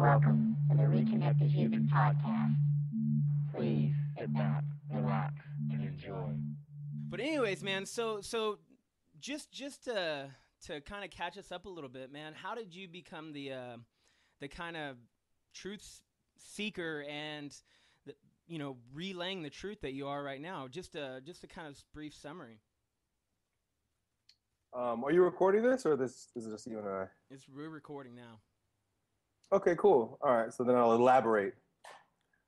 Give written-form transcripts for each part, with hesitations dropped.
Welcome to the Reconnected Human Podcast. Please sit back, relax, and enjoy. But anyways, man, so just to kind of catch us up a little bit, man, how did you become the kind of truth seeker and relaying the truth that you are right now? Just a kind of brief summary. Are you recording this, or this is just you and I? We're recording now. Okay, cool. All right, so then I'll elaborate.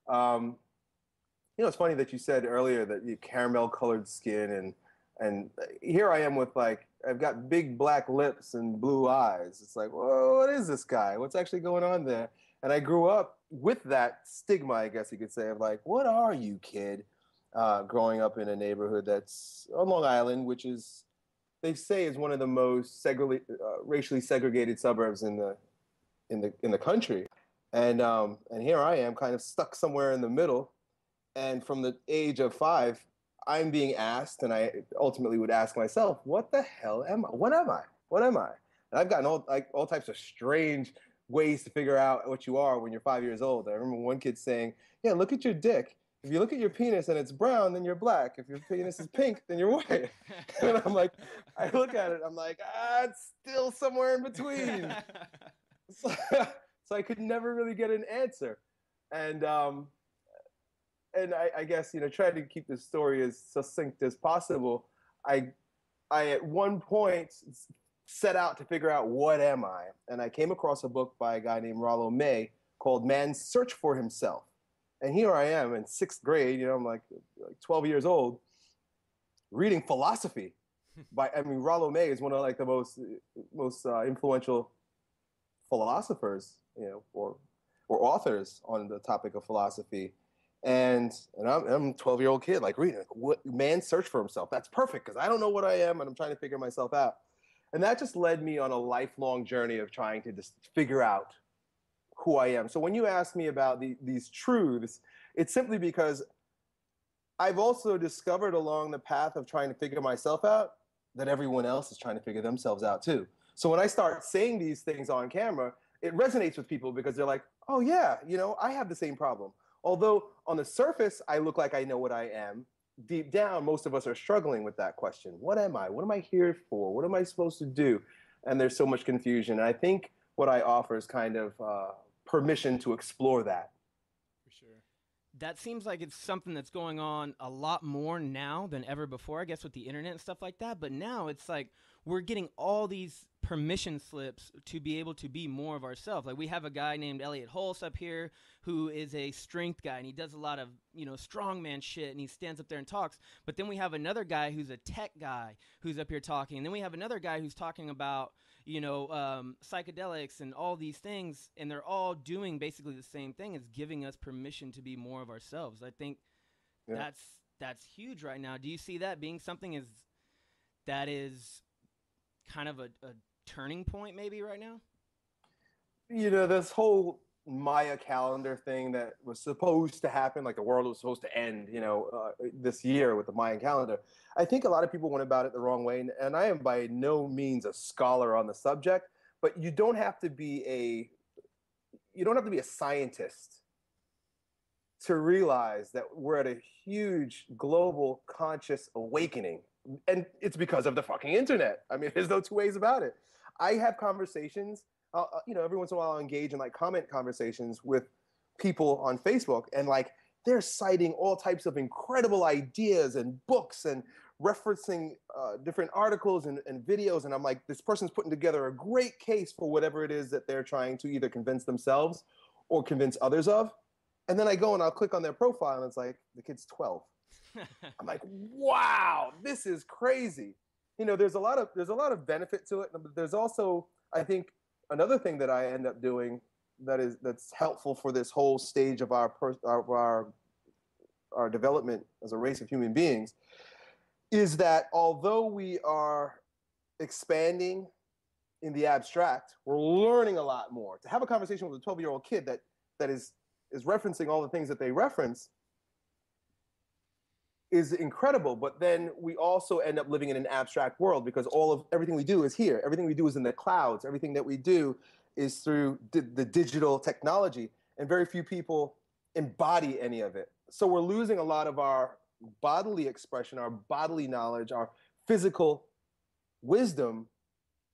It's funny that you said earlier that you caramel-colored skin, and here I am with, like, I've got big black lips and blue eyes. It's like, whoa, what is this guy? What's actually going on there? And I grew up with that stigma, I guess you could say, of like, what are you, kid? Growing up in a neighborhood that's on Long Island, which is, they say, is one of the most racially segregated suburbs in the country, and here I am, kind of stuck somewhere in the middle. And from the age of 5, I'm being asked, and I ultimately would ask myself, "What the hell am I? What am I? What am I?" And I've gotten all types of strange ways to figure out what you are when you're 5 years old. I remember one kid saying, "Yeah, look at your dick. If you look at your penis and it's brown, then you're black. If your penis is pink, then you're white." And I'm like, I look at it, I'm like, it's still somewhere in between. So I could never really get an answer. And I guess, trying to keep the story as succinct as possible, I at one point set out to figure out, what am I? And I came across a book by a guy named Rollo May called Man's Search for Himself. And here I am in 6th grade, I'm like 12 years old, reading philosophy. Rollo May is one of the most influential philosophers, or authors on the topic of philosophy. And I'm a 12-year-old kid, reading, what, Man's Search for Himself. That's perfect, because I don't know what I am, and I'm trying to figure myself out. And that just led me on a lifelong journey of trying to just figure out who I am. So when you ask me about these truths, it's simply because I've also discovered along the path of trying to figure myself out that everyone else is trying to figure themselves out too. So when I start saying these things on camera, it resonates with people because they're like, oh yeah, I have the same problem. Although on the surface, I look like I know what I am, deep down, most of us are struggling with that question. What am I? What am I here for? What am I supposed to do? And there's so much confusion. And I think what I offer is kind of permission to explore that. For sure. That seems like it's something that's going on a lot more now than ever before, I guess, with the internet and stuff like that. But now it's like we're getting all these permission slips to be able to be more of ourselves. Like, we have a guy named Elliot Hulse up here who is a strength guy, and he does a lot of, strongman shit, and he stands up there and talks. But then we have another guy who's a tech guy who's up here talking. And then we have another guy who's talking about, psychedelics and all these things, and they're all doing basically the same thing as giving us permission to be more of ourselves. I think that's huge right now. Do you see that being something that is kind of a turning point maybe right now? This whole Maya calendar thing that was supposed to happen, like the world was supposed to end, this year with the Mayan calendar. I think a lot of people went about it the wrong way, and I am by no means a scholar on the subject, but you don't have to be a scientist to realize that we're at a huge global conscious awakening. And it's because of the fucking internet. I mean, there's no two ways about it. I have conversations, every once in a while I'll engage in comment conversations with people on Facebook, and they're citing all types of incredible ideas and books and referencing different articles and videos. And I'm like, this person's putting together a great case for whatever it is that they're trying to either convince themselves or convince others of. And then I go and I'll click on their profile, and it's like, the kid's 12. I'm like, wow, this is crazy. There's a lot of benefit to it. But there's also, I think, another thing that I end up doing that's helpful for this whole stage of our development as a race of human beings is that although we are expanding in the abstract, we're learning a lot more. To have a conversation with a 12-year-old kid that is referencing all the things that they reference is incredible, but then we also end up living in an abstract world because everything we do is here. Everything we do is in the clouds. Everything that we do is through the digital technology, and very few people embody any of it. So we're losing a lot of our bodily expression, our bodily knowledge, our physical wisdom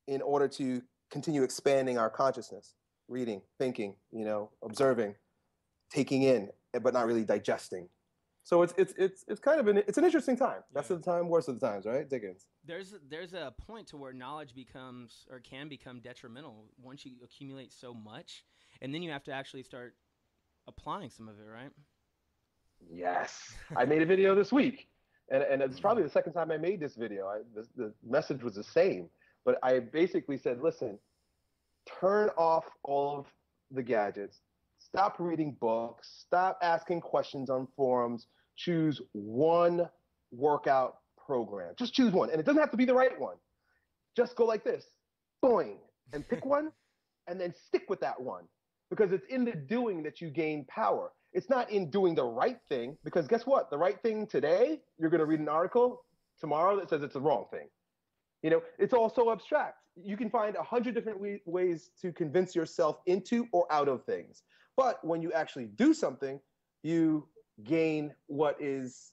in order to continue expanding our consciousness, reading, thinking, observing, taking in, but not really digesting. So it's kind of it's an interesting time. Best of the time, worst of the times, right, Dickens? There's a point to where knowledge becomes or can become detrimental once you accumulate so much, and then you have to actually start applying some of it, right? Yes. I made a video this week, and it's probably the second time I made this video. The message was the same, but I basically said, listen, turn off all of the gadgets, stop reading books, stop asking questions on forums, choose one workout program. Just choose one, and it doesn't have to be the right one. Just go like this, boing, and pick one, and then stick with that one, because it's in the doing that you gain power. It's not in doing the right thing, because guess what? The right thing today, you're going to read an article tomorrow that says it's the wrong thing. It's all so abstract. You can find 100 different ways to convince yourself into or out of things. But when you actually do something, you gain what is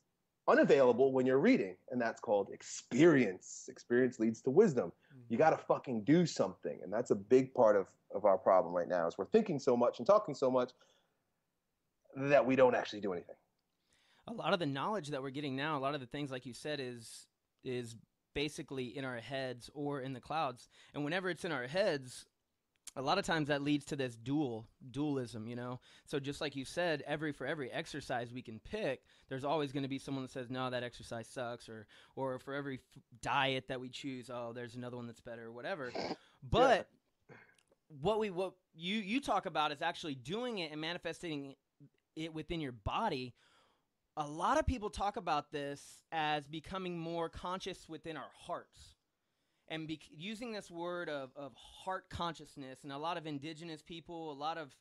unavailable when you're reading, and that's called experience. Experience leads to wisdom. You got to fucking do something, and that's a big part of our problem right now, is we're thinking so much and talking so much that we don't actually do anything. A lot of the knowledge that we're getting now, a lot of the things, like you said, is basically in our heads or in the clouds. And whenever it's in our heads, a lot of times that leads to this dualism, So just like you said, for every exercise we can pick, there's always going to be someone that says, no, that exercise sucks, or for every diet that we choose, oh, there's another one that's better, or whatever. But what you talk about is actually doing it and manifesting it within your body. A lot of people talk about this as becoming more conscious within our hearts, and using this word of heart consciousness. And a lot of indigenous people, a lot of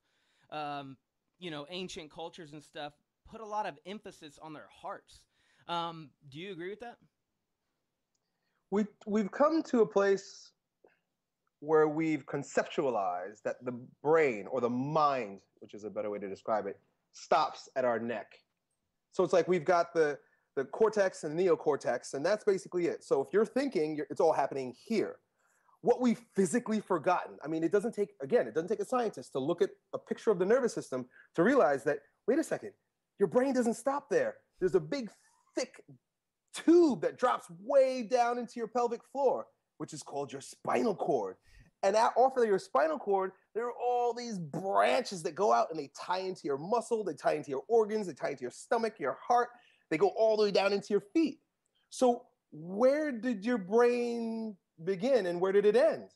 ancient cultures and stuff put a lot of emphasis on their hearts. Do you agree with that? We've come to a place where we've conceptualized that the brain, or the mind, which is a better way to describe it, stops at our neck. So it's like we've got the cortex and neocortex, and that's basically it. So if you're thinking, it's all happening here. What we've physically forgotten, it doesn't take a scientist to look at a picture of the nervous system to realize that, wait a second, your brain doesn't stop there. There's a big, thick tube that drops way down into your pelvic floor, which is called your spinal cord. And off of your spinal cord, there are all these branches that go out and they tie into your muscle, they tie into your organs, they tie into your stomach, your heart. They go all the way down into your feet. So where did your brain begin and where did it end?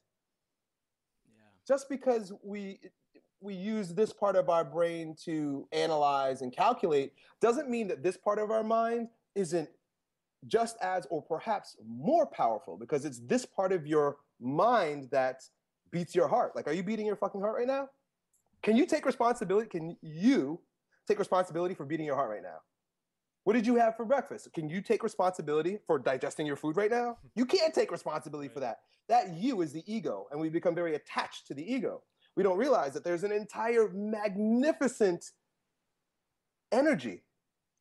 Yeah. Just because we use this part of our brain to analyze and calculate doesn't mean that this part of our mind isn't just as, or perhaps more powerful, because it's this part of your mind that beats your heart. Like, are you beating your fucking heart right now? Can you take responsibility? Can you take responsibility for beating your heart right now? What did you have for breakfast? Can you take responsibility for digesting your food right now? You can't take responsibility for that. That you is the ego, and we become very attached to the ego. We don't realize that there's an entire magnificent energy.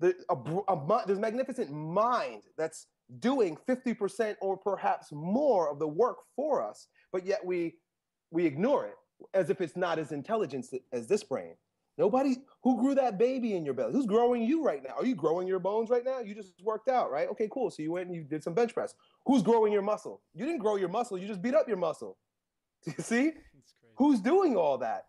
There's a magnificent mind that's doing 50% or perhaps more of the work for us, but yet we ignore it as if it's not as intelligent as this brain. Nobody who grew that baby in your belly. Who's growing you right now? Are you growing your bones right now? You just worked out, right? Okay, cool. So you went and you did some bench press. Who's growing your muscle? You didn't grow your muscle. You just beat up your muscle. Do you see? Who's doing all that?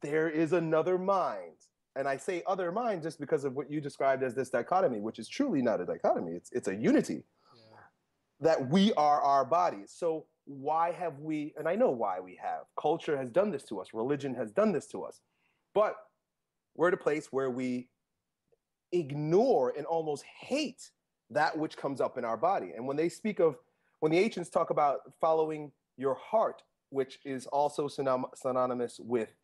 There is another mind. And I say other mind just because of what you described as this dichotomy, which is truly not a dichotomy. It's a unity. Yeah. That we are our bodies. So why have we, and I know why we have, culture has done this to us, religion has done this to us, but we're at a place where we ignore and almost hate that which comes up in our body. And when the ancients talk about following your heart, which is also synonymous with,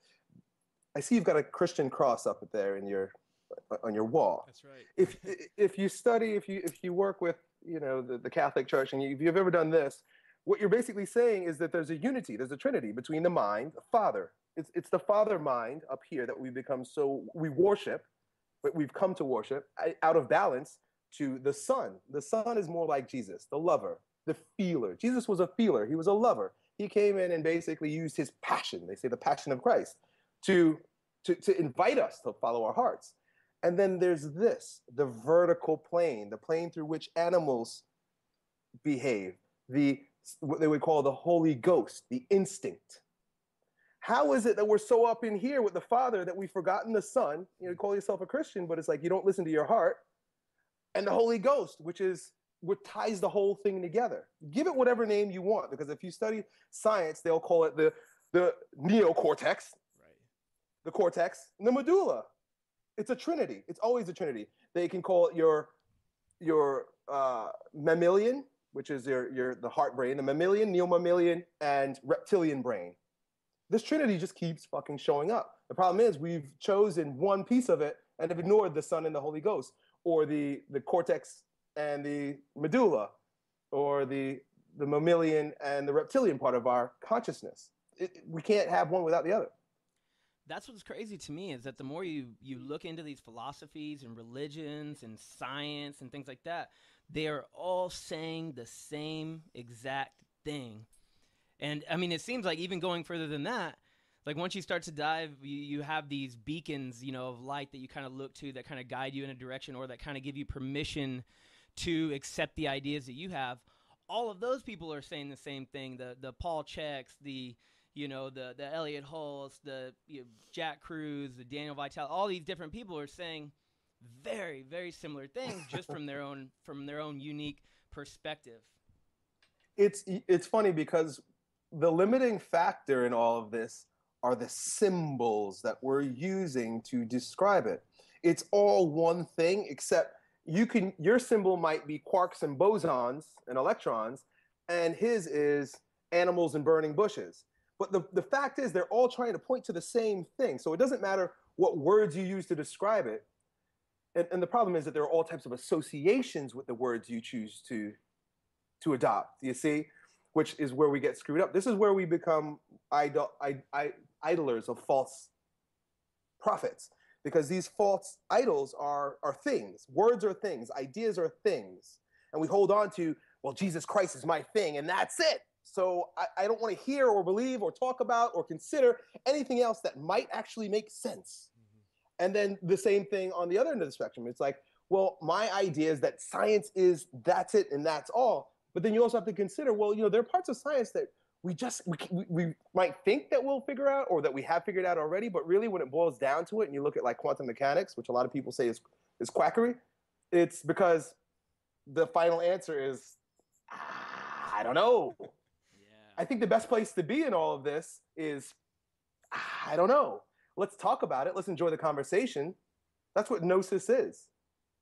I see you've got a Christian cross up there on your wall. That's right. If you study, if you work with the Catholic Church, and if you've ever done this, what you're basically saying is that there's a unity, there's a Trinity between the mind, the Father, It's the Father mind up here that we worship, but we've come to worship out of balance to the Son. The Son is more like Jesus, the lover, the feeler. Jesus was a feeler. He was a lover. He came in and basically used his passion. They say the passion of Christ to invite us to follow our hearts. And then there's this, the vertical plane, the plane through which animals behave, what they would call the Holy Ghost, the instinct. How is it that we're so up in here with the Father that we've forgotten the Son? You call yourself a Christian, but it's like you don't listen to your heart. And the Holy Ghost, which is what ties the whole thing together. Give it whatever name you want, because if you study science, they'll call it the neocortex, right, the cortex, and the medulla. It's a trinity. It's always a trinity. They can call it your mammalian, which is the heart brain, the mammalian, neomammalian, and reptilian brain. This trinity just keeps fucking showing up. The problem is we've chosen one piece of it and have ignored the Son and the Holy Ghost, or the cortex and the medulla, or the mammalian and the reptilian part of our consciousness. We can't have one without the other. That's what's crazy to me, is that the more you look into these philosophies and religions and science and things like that, they are all saying the same exact thing. And I mean, it seems like even going further than that, like once you start to dive, you have these beacons, of light that you kind of look to that kind of guide you in a direction, or that kind of give you permission to accept the ideas that you have. All of those people are saying the same thing. The Paul Checks, the Elliot Hulse, the Jack Cruz, the Daniel Vitale, all these different people are saying very, very similar things, just from their own unique perspective. It's funny because the limiting factor in all of this are the symbols that we're using to describe it. It's all one thing, except your symbol might be quarks and bosons and electrons, and his is animals and burning bushes. But the fact is, they're all trying to point to the same thing. So it doesn't matter what words you use to describe it. And the problem is that there are all types of associations with the words you choose to adopt, you see? Which is where we get screwed up. This is where we become idlers of false prophets, because these false idols are things. Words are things. Ideas are things. And we hold on to, well, Jesus Christ is my thing, and that's it. So I don't want to hear or believe or talk about or consider anything else that might actually make sense. Mm-hmm. And then the same thing on the other end of the spectrum. It's like, well, my idea is that science is that's it and that's all. But then you also have to consider, well, there are parts of science that we might think that we'll figure out, or that we have figured out already, but really when it boils down to it, and you look at like quantum mechanics, which a lot of people say is quackery, it's because the final answer is, I don't know. Yeah. I think the best place to be in all of this is, I don't know. Let's talk about it. Let's enjoy the conversation. That's what gnosis is.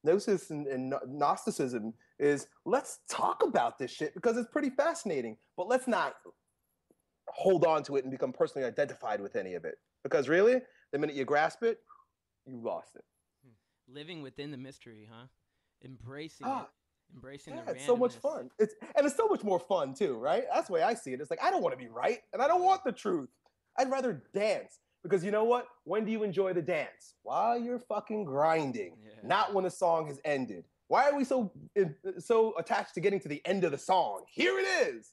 Gnosis and Gnosticism is, let's talk about this shit because it's pretty fascinating, but let's not hold on to it and become personally identified with any of it. Because really, the minute you grasp it, you lost it. Living within the mystery, huh? Embracing it. Embracing the randomness. It's so much fun. It's so much more fun too, right? That's the way I see it. It's like, I don't want to be right, and I don't want the truth. I'd rather dance. Because you know what? When do you enjoy the dance? While you're fucking grinding, not when the song has ended. Why are we so attached to getting to the end of the song? Here it is.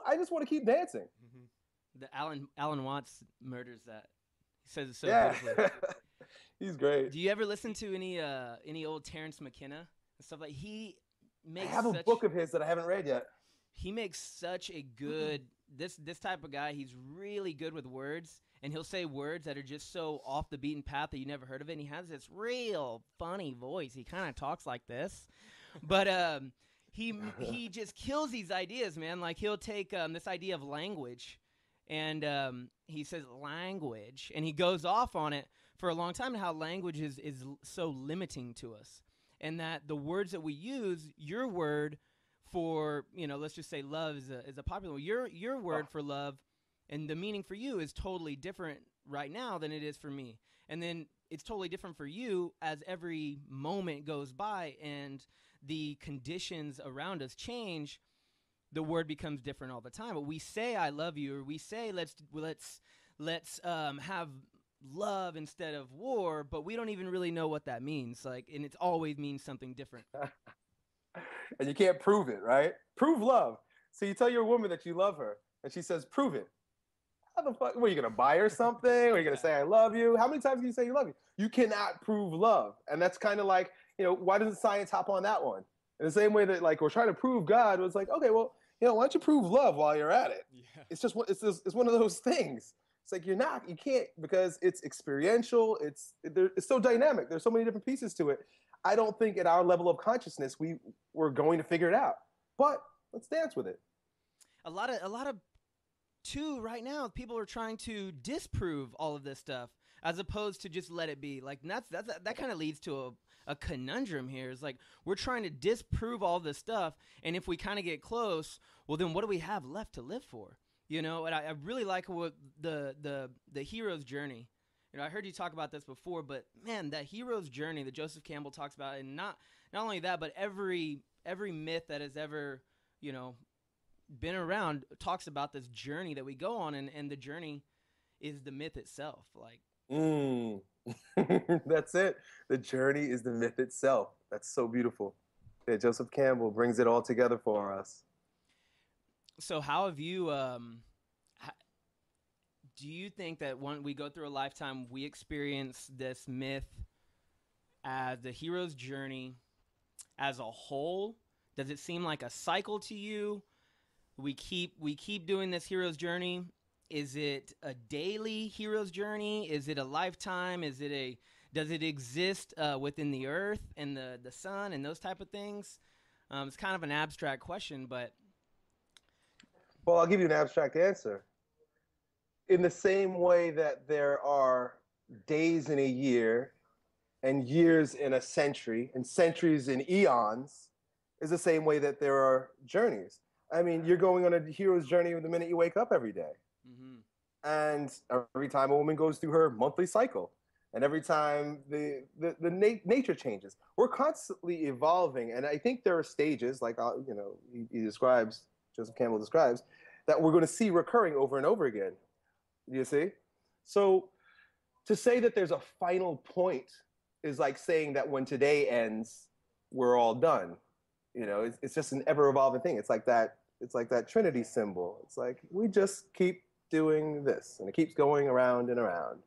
I just want to keep dancing. Mm-hmm. The Alan Watts murders that. He says it so beautifully. He's great. Do you ever listen to any old Terrence McKenna and stuff like? He makes. I have a book of his that I haven't read yet. He makes such a good this type of guy. He's really good with words. And he'll say words that are just so off the beaten path that you never heard of it. And he has this real funny voice. He kind of talks like this. But he just kills these ideas, man. Like he'll take this idea of language, and he says language. And he goes off on it for a long time, and how language is so limiting to us. And that the words that we use, your word for, let's just say love is a popular one. Your word for love, and the meaning for you is totally different right now than it is for me. And then it's totally different for you as every moment goes by and the conditions around us change. The word becomes different all the time. But we say I love you, or we say let's let's have love instead of war, but we don't even really know what that means. Like, and it always means something different. And you can't prove it, right? Prove love. So you tell your woman that you love her, and she says, "Prove it." How the fuck? What, are you gonna buy her something? Or are you gonna say, "I love you"? How many times can you say you love you? You cannot prove love, and that's kind of like, why doesn't science hop on that one? In the same way that like we're trying to prove God, was like, okay, well, why don't you prove love while you're at it? Yeah. It's one of those things. It's like you can't, because it's experiential. It's so dynamic. There's so many different pieces to it. I don't think at our level of consciousness we're going to figure it out. But let's dance with it. A lot of too right now people are trying to disprove all of this stuff as opposed to just let it be. Like that kind of leads to a conundrum here. Is like we're trying to disprove all this stuff, and if we kind of get close, well then what do we have left to live for? And I really like what the hero's journey. I heard you talk about this before, but man, that hero's journey that Joseph Campbell talks about, and not only that, but every myth that has ever, been around talks about this journey that we go on, and the journey is the myth itself. Like, That's it. The journey is the myth itself. That's so beautiful. Yeah, Joseph Campbell brings it all together for us. So how have you, do you think that when we go through a lifetime, we experience this myth as the hero's journey as a whole? Does it seem like a cycle to you? We keep doing this hero's journey. Is it a daily hero's journey? Is it a lifetime? Does it exist within the earth and the sun and those type of things? It's kind of an abstract question, but. Well, I'll give you an abstract answer. In the same way that there are days in a year and years in a century and centuries in eons, is the same way that there are journeys. I mean, you're going on a hero's journey the minute you wake up every day. Mm-hmm. And every time a woman goes through her monthly cycle, and every time the nature changes, we're constantly evolving. And I think there are stages, like Joseph Campbell describes, that we're going to see recurring over and over again. You see? So to say that there's a final point is like saying that when today ends, we're all done. It's just an ever-evolving thing. It's like that Trinity symbol. It's like we just keep doing this, and it keeps going around and around.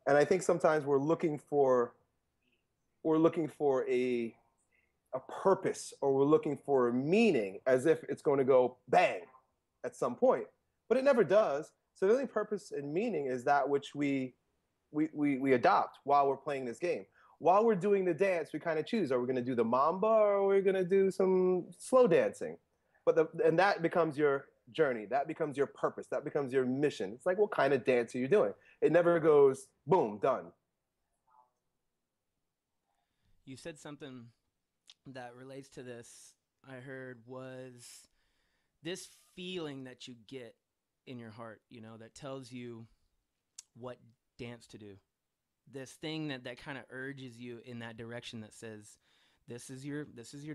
And I think sometimes we're looking for a purpose, or we're looking for a meaning, as if it's going to go bang at some point, but it never does. So the only purpose and meaning is that which we adopt while we're playing this game. While we're doing the dance, we kind of choose: are we going to do the mamba, or are we going to do some slow dancing? And that becomes your journey. That becomes your purpose. That becomes your mission. It's like, what kind of dance are you doing? It never goes boom, done. You said something that relates to this, I heard, was this feeling that you get in your heart, that tells you what dance to do. This thing that kind of urges you in that direction, that says, this is your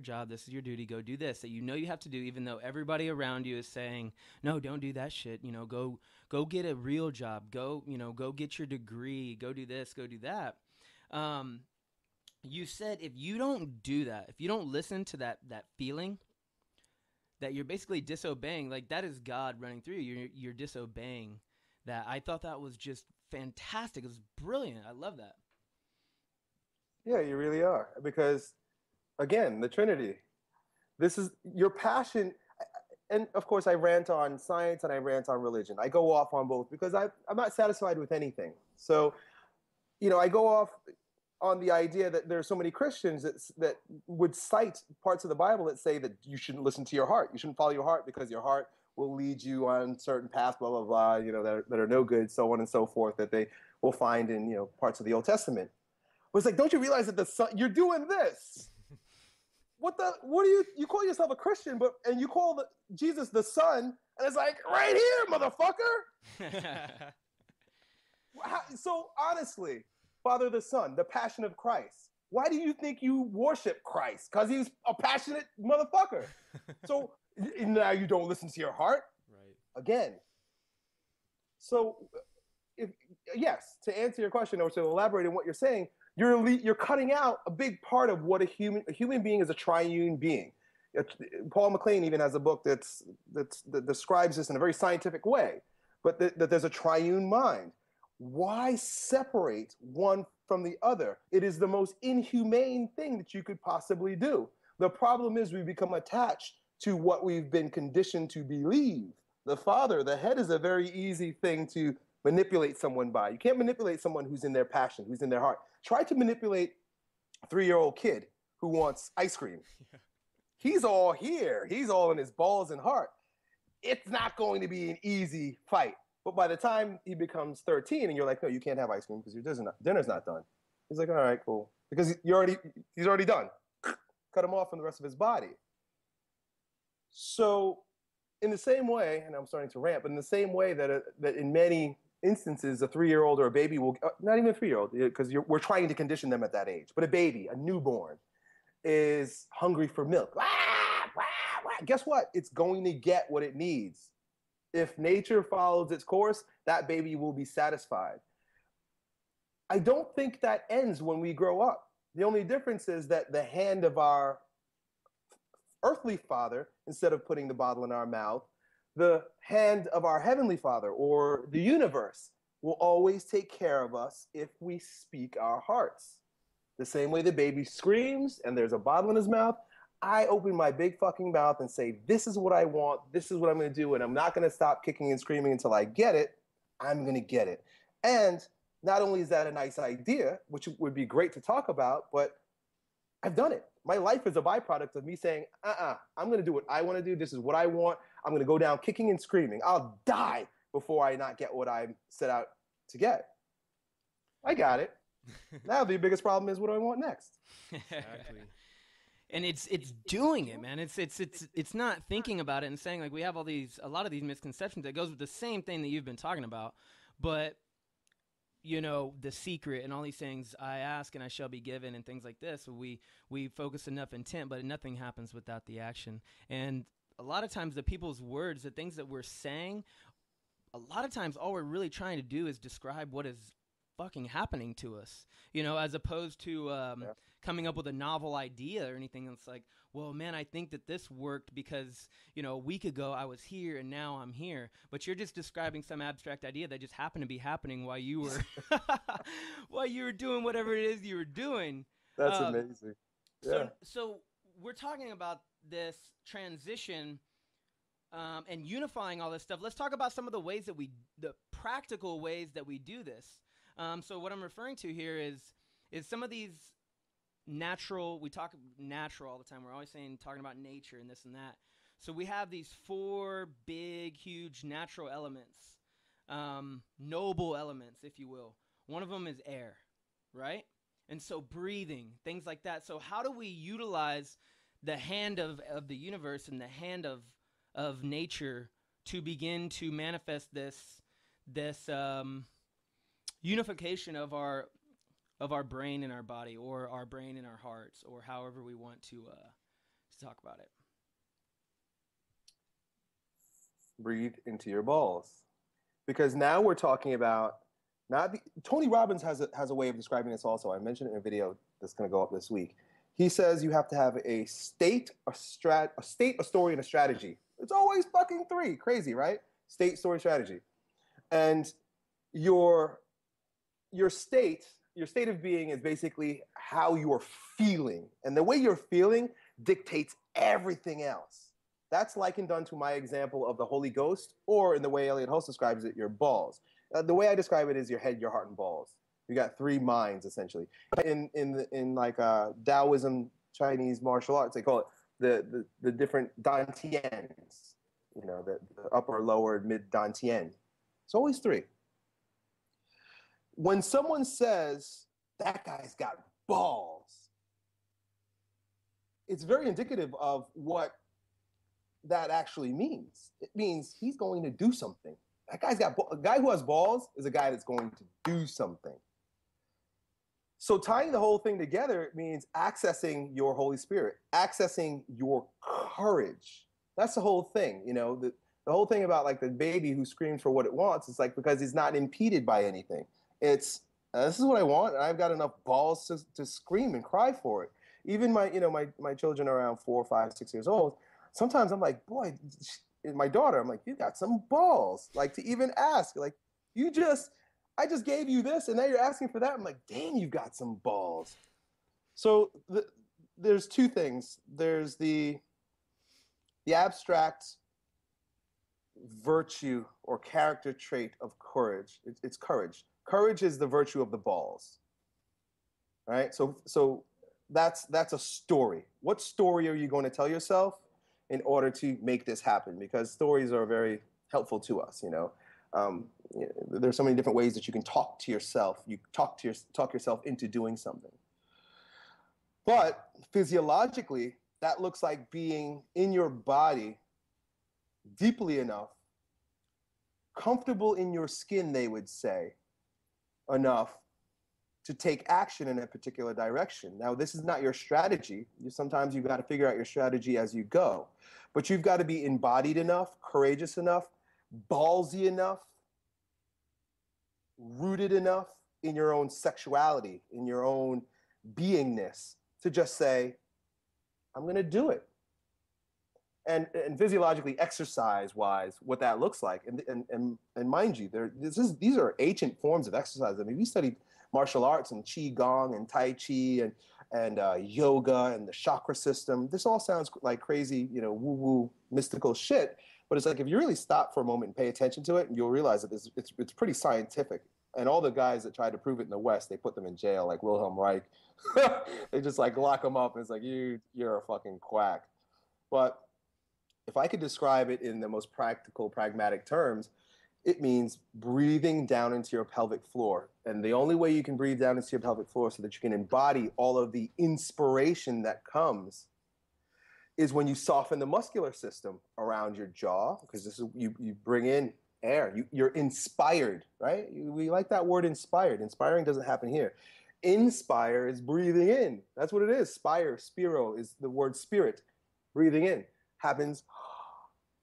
job, this is your duty, go do this, that you have to do, even though everybody around you is saying, no, don't do that shit, go get a real job, go get your degree, go do this, go do that. You said if you don't do that, if you don't listen to that feeling, that you're basically disobeying. Like, that is God running through you. You're disobeying that. I thought that was just fantastic. It was brilliant. I love that. Yeah, you really are. Because, again, the Trinity. This is your passion. And, of course, I rant on science and I rant on religion. I go off on both because I'm not satisfied with anything. So, I go off on the idea that there are so many Christians that would cite parts of the Bible that say that you shouldn't listen to your heart. You shouldn't follow your heart because your heart will lead you on certain paths, blah, blah, blah, that are no good, so on and so forth, that they will find in, parts of the Old Testament. But it's like, don't you realize that the Son, you're doing this? What do you call yourself a Christian, and you call Jesus the Son, and it's like, right here, motherfucker. So honestly, Father the Son, the Passion of Christ. Why do you think you worship Christ? Because he's a passionate motherfucker. So now you don't listen to your heart? Right. Again. So if yes, to answer your question or to elaborate on what you're saying, you're cutting out a big part of what a human being is, a triune being. Paul McLean even has a book that describes this in a very scientific way, but that there's a triune mind. Why separate one from the other? It is the most inhumane thing that you could possibly do. The problem is we become attached to what we've been conditioned to believe. The father, the head, is a very easy thing to manipulate someone by. You can't manipulate someone who's in their passion, who's in their heart. Try to manipulate a 3-year-old kid who wants ice cream. Yeah. He's all here. He's all in his balls and heart. It's not going to be an easy fight. But by the time he becomes 13 and you're like, no, you can't have ice cream because your dinner's not done. He's like, all right, cool. Because he's already done. Cut him off from the rest of his body. So in the same way, and I'm starting to rant, but in the same way that in many instances, a 3-year-old or a baby will, not even a 3-year-old, because we're trying to condition them at that age, but a baby, a newborn, is hungry for milk. Guess what? It's going to get what it needs. If nature follows its course, that baby will be satisfied. I don't think that ends when we grow up. The only difference is that the hand of our earthly father, instead of putting the bottle in our mouth, the hand of our heavenly father or the universe will always take care of us if we speak our hearts. The same way the baby screams and there's a bottle in his mouth, I open my big fucking mouth and say, this is what I want, this is what I'm going to do, and I'm not going to stop kicking and screaming until I get it. I'm going to get it. And not only is that a nice idea, which would be great to talk about, but I've done it. My life is a byproduct of me saying, I'm going to do what I want to do. This is what I want. I'm going to go down kicking and screaming. I'll die before I not get what I set out to get. I got it. Now the biggest problem is what do I want next? Exactly. And it's doing it, man. It's not thinking about it and saying like we have a lot of these misconceptions that goes with the same thing that you've been talking about, but you know, the secret and all these things, I ask and I shall be given and things like this. We focus enough intent, but nothing happens without the action. And a lot of times the people's words, the things that we're saying, a lot of times all we're really trying to do is describe what is fucking happening to us, you know, as opposed to coming up with a novel idea or anything that's like, well, man, I think that this worked because, you know, a week ago I was here and now I'm here. But you're just describing some abstract idea that just happened to be happening while you were while you were doing whatever it is you were doing. That's amazing. Yeah. So we're talking about this transition and unifying all this stuff. Let's talk about some of the ways that the practical ways that we do this. So what I'm referring to here is some of these natural, we talk natural all the time. We're always talking about nature and this and that. So we have these 4 big, huge natural elements, noble elements, if you will. One of them is air, right? And so breathing, things like that. So how do we utilize the hand of the universe and the hand of nature to begin to manifest this unification of our brain and our body, or our brain and our hearts, or however we want to talk about it? Breathe into your balls, because now we're talking about Tony Robbins has a way of describing this also. I mentioned it in a video that's going to go up this week. He says you have to have a state, a story, and a strategy. It's always fucking 3. Crazy, right? State, story, strategy. And your state of being is basically how you're feeling. And the way you're feeling dictates everything else. That's likened unto my example of the Holy Ghost, or in the way Elliot Hulse describes it, your balls. The way I describe it is your head, your heart, and balls. You got 3 minds, essentially. In like Taoism, Chinese martial arts, they call it the different dantians. You know, the upper, lower, mid dantian. It's always 3. When someone says, that guy's got balls, it's very indicative of what that actually means. It means he's going to do something. That guy's got a guy who has balls is a guy that's going to do something. So tying the whole thing together means accessing your Holy Spirit, accessing your courage. That's the whole thing. You know, The whole thing about like the baby who screams for what it wants is like because it's not impeded by anything. It's this is what I want, and I've got enough balls to scream and cry for it. Even my children are around 4, 5, 6 years old. Sometimes I'm like, boy, my daughter, I'm like, you got some balls, like to even ask, like I just gave you this, and now you're asking for that. I'm like, damn, you got some balls. So there's two things. There's the abstract virtue or character trait of courage. It's courage. Courage is the virtue of the balls, right? So that's a story. What story are you going to tell yourself in order to make this happen? Because stories are very helpful to us. There's so many different ways that you can talk to yourself. You talk yourself into doing something. But physiologically, that looks like being in your body deeply enough, comfortable in your skin, they would say, enough to take action in a particular direction. Now, this is not your strategy. Sometimes you've got to figure out your strategy as you go. But you've got to be embodied enough, courageous enough, ballsy enough, rooted enough in your own sexuality, in your own beingness, to just say, I'm going to do it. And physiologically, exercise-wise, what that looks like, and mind you, these are ancient forms of exercise. I mean, we studied martial arts and qi gong and tai chi and yoga and the chakra system. This all sounds like crazy, woo-woo mystical shit. But it's like if you really stop for a moment and pay attention to it, you'll realize that it's pretty scientific. And all the guys that tried to prove it in the West, they put them in jail, like Wilhelm Reich. They just like lock them up. And it's like you're a fucking quack. But if I could describe it in the most practical, pragmatic terms, it means breathing down into your pelvic floor. And the only way you can breathe down into your pelvic floor so that you can embody all of the inspiration that comes is when you soften the muscular system around your jaw, because this is you bring in air. You're inspired, right? We like that word inspired. Inspiring doesn't happen here. Inspire is breathing in. That's what it is. Spire, spiro is the word spirit. Breathing in happens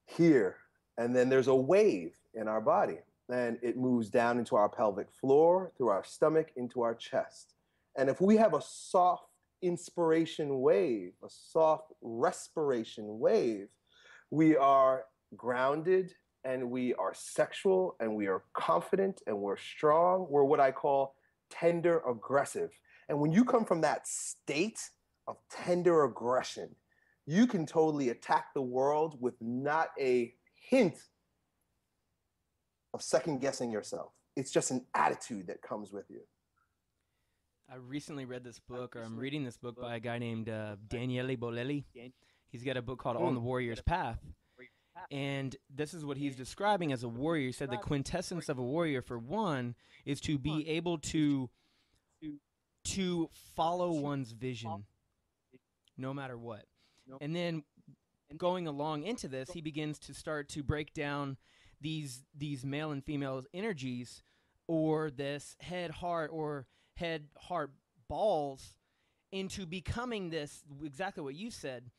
here. And then there's a wave in our body. And it moves down into our pelvic floor, through our stomach, into our chest. And if we have a soft inspiration wave, a soft respiration wave, we are grounded and we are sexual and we are confident and we're strong. We're what I call tender aggressive. And when you come from that state of tender aggression, you can totally attack the world with not a hint of second guessing yourself. It's just an attitude that comes with you. I recently read this book, or I'm reading this book by a guy named Daniele Bolelli. He's got a book called On the Warrior's Path. And this is what he's describing as a warrior. He said the quintessence of a warrior, for one, is to be able to follow one's vision no matter what. And then going along into this, he begins to start to break down these male and female energies, or this head, heart balls, into becoming this, exactly what you said,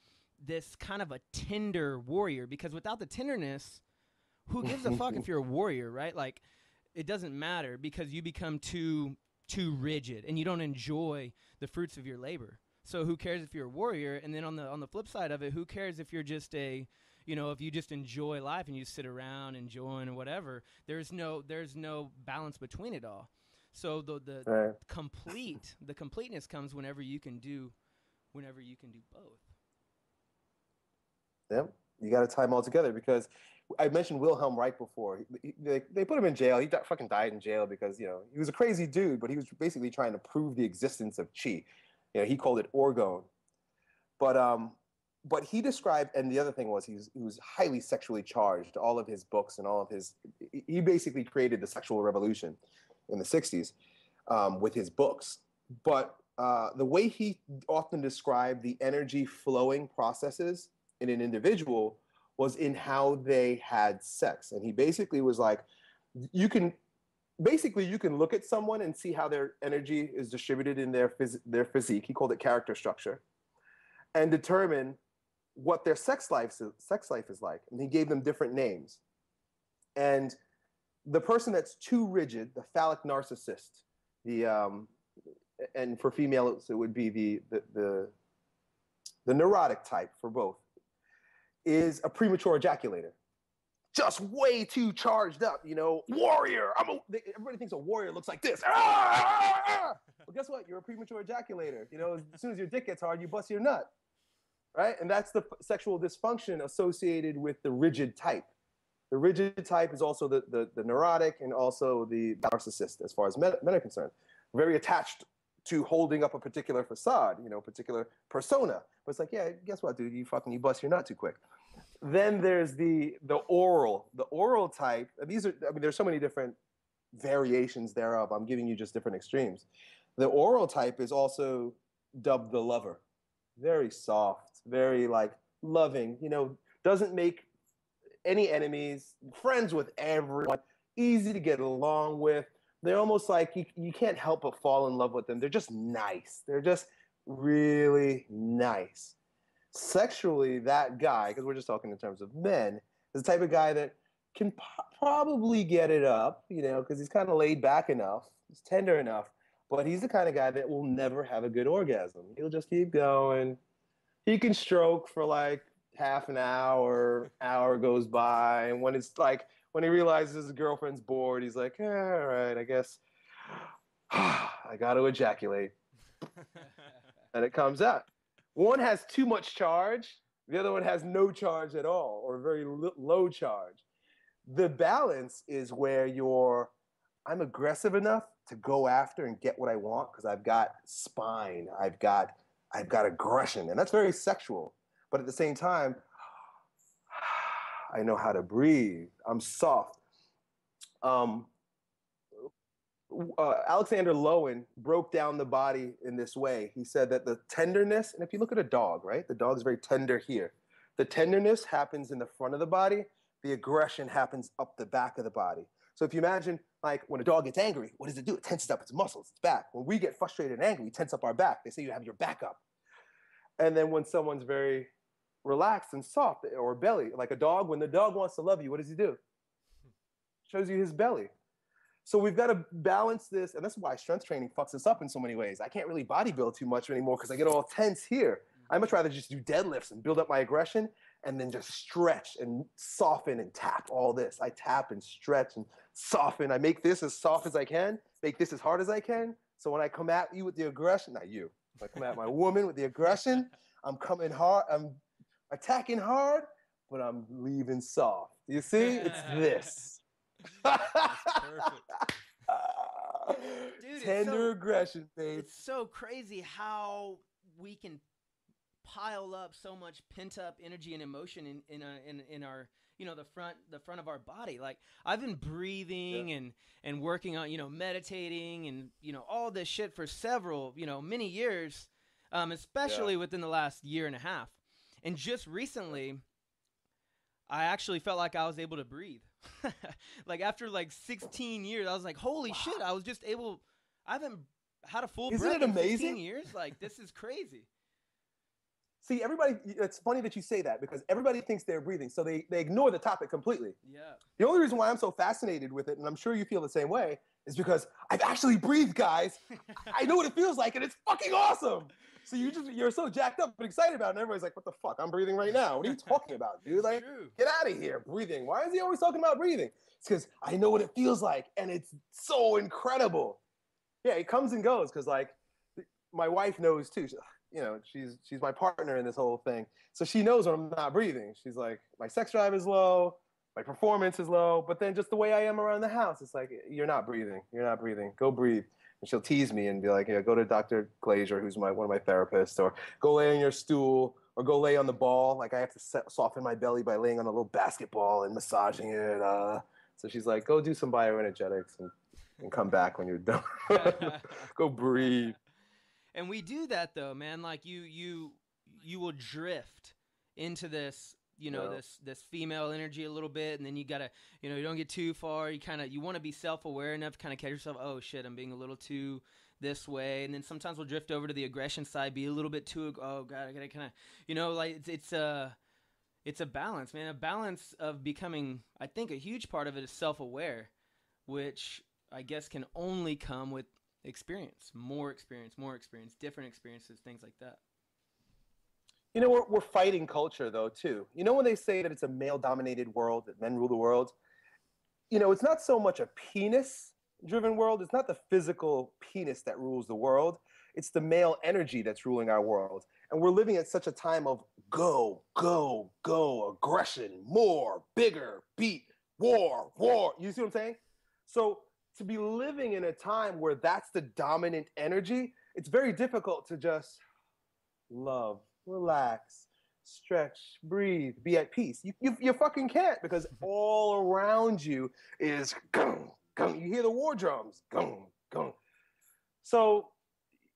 this kind of a tender warrior. Because without the tenderness, who gives a fuck if you're a warrior, right? Like, it doesn't matter, because you become too rigid and you don't enjoy the fruits of your labor. So who cares if you're a warrior? And then on the flip side of it, who cares if you're just if you just enjoy life and you sit around enjoying whatever? There's no balance between it all. So the Right. completeness comes whenever you can do both. Yep. You got to tie them all together, because I mentioned Wilhelm Reich before. They put him in jail. He fucking died in jail because, he was a crazy dude, but he was basically trying to prove the existence of chi. He called it orgone. But he described, and the other thing was he was highly sexually charged. All of his books and he basically created the sexual revolution in the 60s with his books. But the way he often described the energy flowing processes in an individual was in how they had sex. And he basically was like, you can look at someone and see how their energy is distributed in their physique. He called it character structure, and determine what their sex life is like, and he gave them different names. And the person that's too rigid, the phallic narcissist, and for females it would be the neurotic type for both, is a premature ejaculator. Just way too charged up, warrior. Everybody thinks a warrior looks like this. Well, guess what? You're a premature ejaculator. As soon as your dick gets hard, you bust your nut, right? And that's the sexual dysfunction associated with the rigid type. The rigid type is also the neurotic and also the narcissist, as far as men are concerned. Very attached to holding up a particular facade, particular persona. But it's like, yeah, guess what, dude? You bust your nut too quick. Then there's the oral type. There's so many different variations thereof. I'm giving you just different extremes. The oral type is also dubbed the lover. Very soft, very loving, doesn't make any enemies, friends with everyone, easy to get along with. They're almost like you can't help but fall in love with them. They're just nice. They're just really nice. Sexually, that guy, because we're just talking in terms of men, is the type of guy that can probably get it up, because he's kind of laid back enough, he's tender enough, but he's the kind of guy that will never have a good orgasm. He'll just keep going. He can stroke for half an hour goes by, and when he realizes his girlfriend's bored, he's like, all right, I guess I got to ejaculate. And it comes out. One has too much charge, the other one has no charge at all, or very low charge. The balance is where I'm aggressive enough to go after and get what I want because I've got spine, I've got aggression, and that's very sexual. But at the same time, I know how to breathe. I'm soft. Alexander Lowen broke down the body in this way. He said that the tenderness, and if you look at a dog, right, the dog's very tender here. The tenderness happens in the front of the body. The aggression happens up the back of the body. So if you imagine, when a dog gets angry, what does it do? It tenses up its muscles, its back. When we get frustrated and angry, we tense up our back. They say you have your back up. And then when someone's very relaxed and soft, or belly, like a dog, when the dog wants to love you, what does he do? Shows you his belly. So we've got to balance this, and that's why strength training fucks us up in so many ways. I can't really bodybuild too much anymore because I get all tense here. I'd much rather just do deadlifts and build up my aggression and then just stretch and soften and tap all this. I tap and stretch and soften. I make this as soft as I can, make this as hard as I can. So when I come at you with the aggression, not you, if I come at my woman with the aggression, I'm coming hard, I'm attacking hard, but I'm leaving soft. You see? It's this. That's perfect. Dude, Tender aggression, babe. It's so crazy how we can pile up so much pent up energy and emotion in our the front of our body. Like I've been breathing and working on meditating and all this shit for several many years, especially within the last year and a half, and just recently I actually felt like I was able to breathe. Like after 16 years, I was like, holy shit, I was just able. I haven't had a full breath in 15 years. Like, this is crazy. See, everybody, it's funny that you say that because everybody thinks they're breathing, so they ignore the topic completely. Yeah. The only reason why I'm so fascinated with it, and I'm sure you feel the same way, is because I've actually breathed, guys. I know what it feels like, and it's fucking awesome. So you're so jacked up and excited about it, and everybody's like, what the fuck? I'm breathing right now. What are you talking about, dude? Like, get out of here, breathing. Why is he always talking about breathing? It's because I know what it feels like, and it's so incredible. Yeah, it comes and goes because, my wife knows, too. She's my partner in this whole thing. So she knows when I'm not breathing. She's like, my sex drive is low, my performance is low, but then just the way I am around the house, it's like, you're not breathing. You're not breathing. Go breathe. And she'll tease me and be like, go to Dr. Glazier, who's one of my therapists, or go lay on your stool, or go lay on the ball. Like I have to soften my belly by laying on a little basketball and massaging it. So she's like, go do some bioenergetics and come back when you're done. Go breathe. And we do that though, man. Like you will drift into this, this female energy a little bit, and then you gotta, you don't get too far. You want to be self-aware enough to kind of catch yourself. Oh shit, I'm being a little too this way, and then sometimes we'll drift over to the aggression side, be a little bit too, oh god, I gotta kind of, like it's a balance, man, a balance of becoming. I think a huge part of it is self-aware, which I guess can only come with experience, more experience, different experiences, things like that. We're fighting culture, though, too. When they say that it's a male-dominated world, that men rule the world, it's not so much a penis-driven world. It's not the physical penis that rules the world. It's the male energy that's ruling our world. And we're living at such a time of go, go, go, aggression, more, bigger, beat, war, war. You see what I'm saying? So to be living in a time where that's the dominant energy, it's very difficult to just love, relax, stretch, breathe, be at peace. You fucking can't, because all around you is gung, gung. You hear the war drums, gung, gung. So,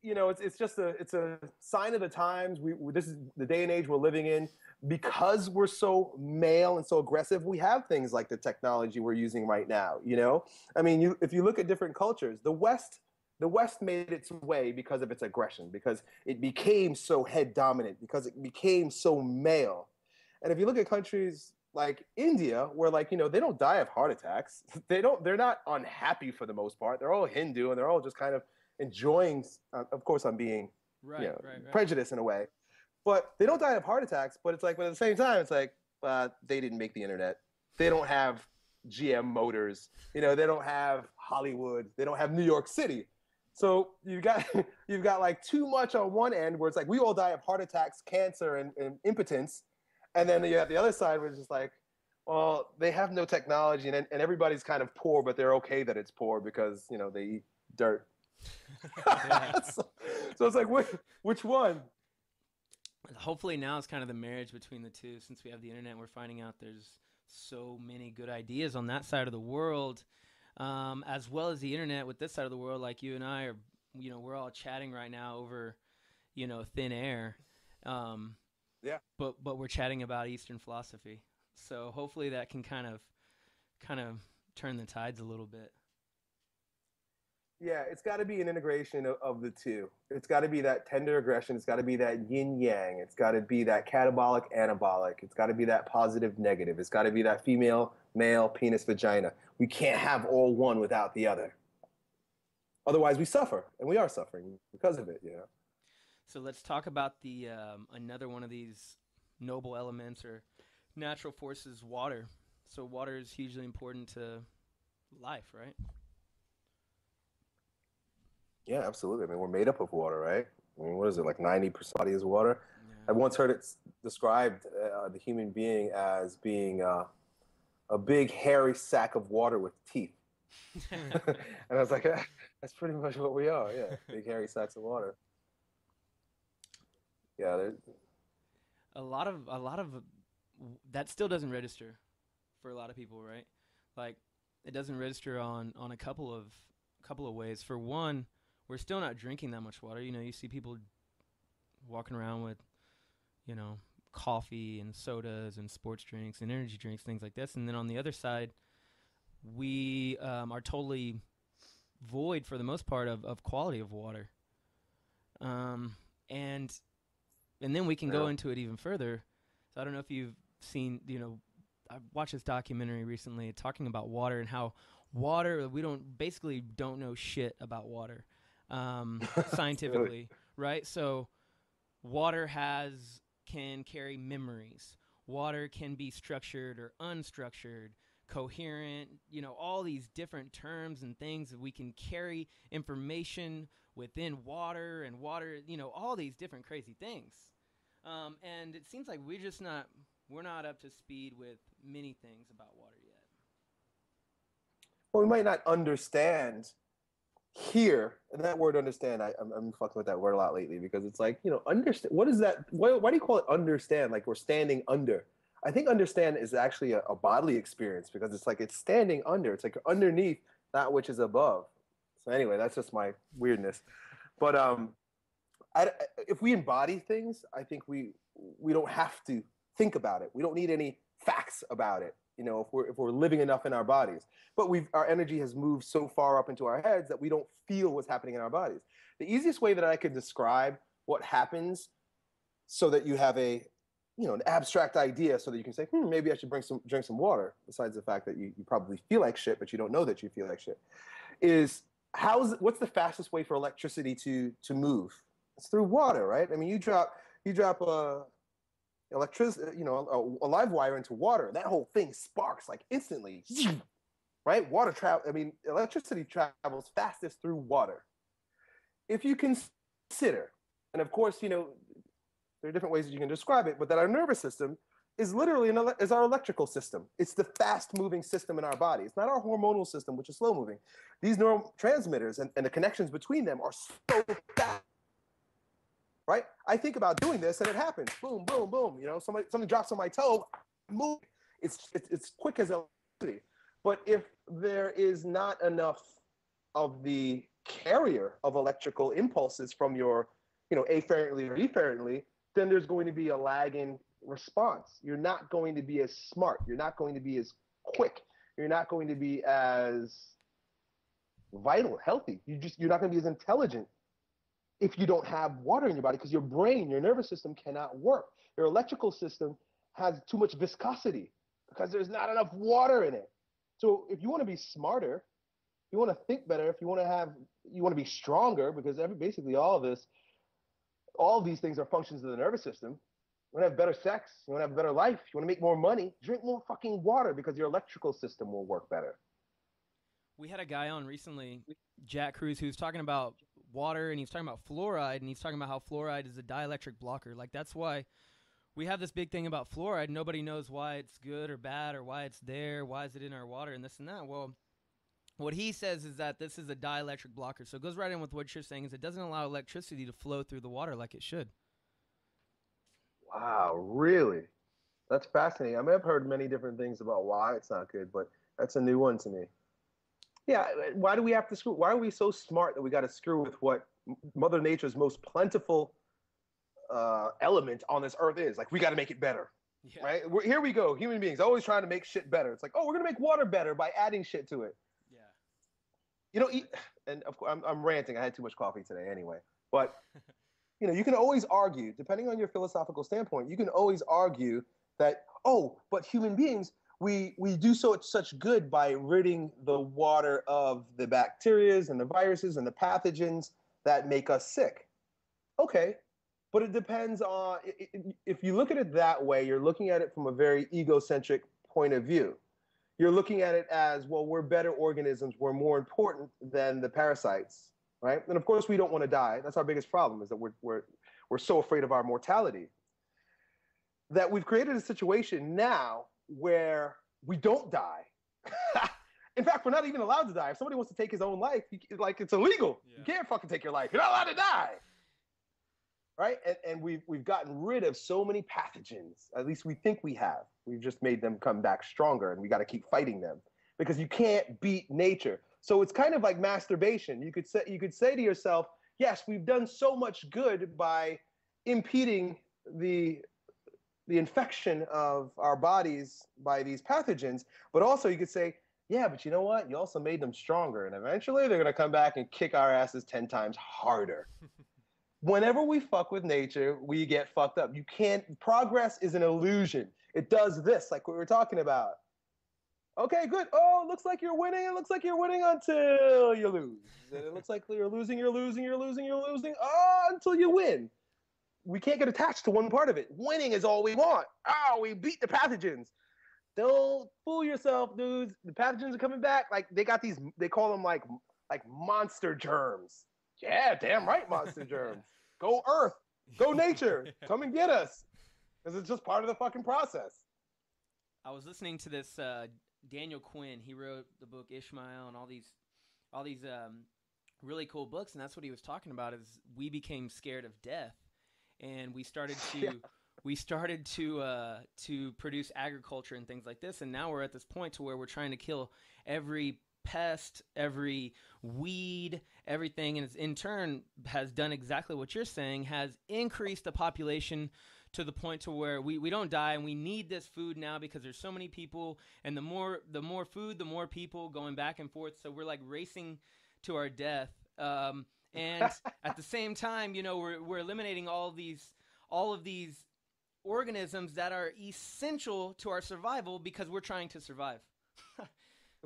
it's just a sign of the times. This is the day and age we're living in. Because we're so male and so aggressive, we have things like the technology we're using right now. I mean, if you look at different cultures, the West made its way because of its aggression, because it became so head dominant, because it became so male. And if you look at countries like India, where they don't die of heart attacks, they're not unhappy for the most part. They're all Hindu and they're all just kind of enjoying. Of course, I'm being right. Prejudiced in a way, but they don't die of heart attacks. But it's but at the same time, it's they didn't make the internet. They don't have GM Motors. They don't have Hollywood. They don't have New York City. So you've got too much on one end, where it's we all die of heart attacks, cancer, and impotence, and then you have the other side, where it's just well, they have no technology, and everybody's kind of poor, but they're okay that it's poor because they eat dirt. so it's which one? Hopefully now it's kind of the marriage between the two. Since we have the internet, we're finding out there's so many good ideas on that side of the world. As well as the internet with this side of the world, like you and I are, we're all chatting right now over, thin air. Yeah. But we're chatting about Eastern philosophy. So hopefully that can kind of turn the tides a little bit. Yeah, it's got to be an integration of the two. It's got to be that tender aggression. It's got to be that yin yang. It's got to be that catabolic anabolic. It's got to be that positive negative. It's got to be that female male penis vagina. We can't have all one without the other. Otherwise, we suffer, and we are suffering because of it. So let's talk about the another one of these noble elements or natural forces, water. So water is hugely important to life, right? Yeah, absolutely. I mean, we're made up of water, right? I mean, what is it, 90% body is water? Yeah. I once heard it described, the human being as being a big, hairy sack of water with teeth. And I was like, that's pretty much what we are, yeah. Big, hairy sacks of water. Yeah. A lot of that still doesn't register for a lot of people, right? It doesn't register on a couple of ways. For one, we're still not drinking that much water. You see people walking around with, coffee and sodas and sports drinks and energy drinks, things like this. And then on the other side, we are totally void, for the most part, of quality of water. And then we can go into it even further. So I don't know if you've seen, I watched this documentary recently talking about water and how water, we don't know shit about water scientifically, right? So water can carry memories. Water can be structured or unstructured, coherent, all these different terms and things that we can carry information within water, and water, all these different crazy things. And it seems like we're not up to speed with many things about water yet. Well, we might not understand here, and that word understand, I'm fucking with that word a lot lately, because it's understand, what is that? Why do you call it understand? Like we're standing under. I think understand is actually a bodily experience, because it's standing under. It's underneath that which is above. So anyway, that's just my weirdness. But if we embody things, I think we don't have to think about it. We don't need any facts about it. you know, if we're living enough in our bodies. But our energy has moved so far up into our heads that we don't feel what's happening in our bodies. The easiest way that I could describe what happens so that you have a, you know, an abstract idea so that you can say, maybe I should drink some water, besides the fact that you probably feel like shit, but you don't know that you feel like shit, is what's the fastest way for electricity to move? It's through water, right? I mean, you drop electricity, you know, a live wire into water, that whole thing sparks like instantly, right? Electricity travels fastest through water. If you consider, and of course, you know, there are different ways that you can describe it, but that our nervous system is literally is our electrical system. It's the fast-moving system in our body. It's not our hormonal system, which is slow-moving. These neurotransmitters and the connections between them are so fast. Right? I think about doing this and it happens. Boom, boom, boom. You know, something drops on my toe, move. It's quick as electricity. But if there is not enough of the carrier of electrical impulses from your, you know, afferently or efferently, then there's going to be a lag in response. You're not going to be as smart. You're not going to be as quick. You're not going to be as vital, healthy. You're not going to be as intelligent if you don't have water in your body, because your brain, your nervous system cannot work. Your electrical system has too much viscosity because there's not enough water in it. So if you want to be smarter, you want to think better, if you want to be stronger, because basically all of these things are functions of the nervous system. You want to have better sex, you want to have a better life, you want to make more money, drink more fucking water because your electrical system will work better. We had a guy on recently, Jack Cruz, who was talking about water, and he's talking about fluoride, and he's talking about how fluoride is a dielectric blocker. Like, that's why we have this big thing about fluoride. Nobody knows why it's good or bad or why it's there, why is it in our water, and this and that. Well, what he says is that this is a dielectric blocker. So it goes right in with what you're saying, is it doesn't allow electricity to flow through the water like it should. Wow, really? That's fascinating. I mean, I've heard many different things about why it's not good, but that's a new one to me. Yeah, why do we have to screw? Why are we so smart that we got to screw with what Mother Nature's most plentiful element on this earth is? Like, we got to make it better, right? Here we go. Human beings always trying to make shit better. It's like, oh, we're gonna make water better by adding shit to it. Yeah. You know, and of course, I'm ranting. I had too much coffee today, anyway. But you know, you can always argue, depending on your philosophical standpoint, you can always argue that, oh, but human beings, we do such good by ridding the water of the bacteria and the viruses and the pathogens that make us sick. Okay, but it depends on, if you look at it that way, you're looking at it from a very egocentric point of view. You're looking at it as, well, we're better organisms, we're more important than the parasites, right? And of course, we don't want to die. That's our biggest problem, is that we're so afraid of our mortality that we've created a situation now where we don't die. In fact, we're not even allowed to die. If somebody wants to take his own life, it's illegal. Yeah. You can't fucking take your life. You're not allowed to die. Right? And we've gotten rid of so many pathogens. At least we think we have. We've just made them come back stronger, and we got to keep fighting them because you can't beat nature. So it's kind of like masturbation. You could say to yourself, yes, we've done so much good by impeding the infection of our bodies by these pathogens, but also you could say, yeah, but you know what? You also made them stronger, and eventually they're going to come back and kick our asses 10 times harder. Whenever we fuck with nature, we get fucked up. Progress is an illusion. It does this, like what we were talking about. Okay, good. Oh, it looks like you're winning. It looks like you're winning until you lose. And it looks like you're losing. Oh, until you win. We can't get attached to one part of it. Winning is all we want. Oh, we beat the pathogens. Don't fool yourself, dudes. The pathogens are coming back. Like, they got these, they call them like monster germs. Yeah, damn right, monster germs. Go Earth. Go nature. Come and get us. Because it's just part of the fucking process. I was listening to this Daniel Quinn. He wrote the book Ishmael and all these really cool books, and that's what he was talking about, is we became scared of death. And we started to produce agriculture and things like this, and now we're at this point to where we're trying to kill every pest, every weed, everything, and it's in turn has done exactly what you're saying, has increased the population to the point to where we don't die, and we need this food now because there's so many people, and the more food, the more people going back and forth. So we're like racing to our death. And at the same time, you know, we're eliminating all of these organisms that are essential to our survival because we're trying to survive.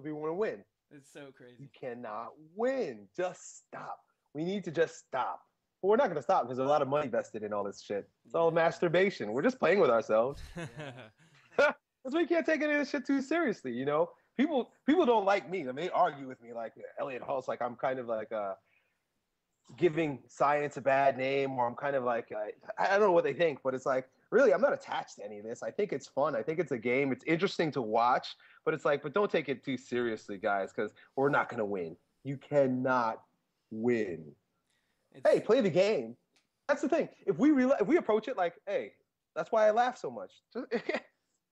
We want to win. It's so crazy. You cannot win. Just stop. We need to just stop. But we're not going to stop because there's a lot of money vested in all this shit. It's all masturbation. We're just playing with ourselves. That's why you can't take any of this shit too seriously, you know? People don't like me. I mean, they argue with me like Elliot Hall's like I'm kind of like giving science a bad name, or I'm kind of like I don't know what they think, but it's like really I'm not attached to any of this. I think it's fun. I think it's a game. It's interesting to watch, but it's like but don't take it too seriously, guys, because we're not going to win. You cannot win. Hey, play the game. That's the thing. If we approach it like, hey, that's why I laugh so much.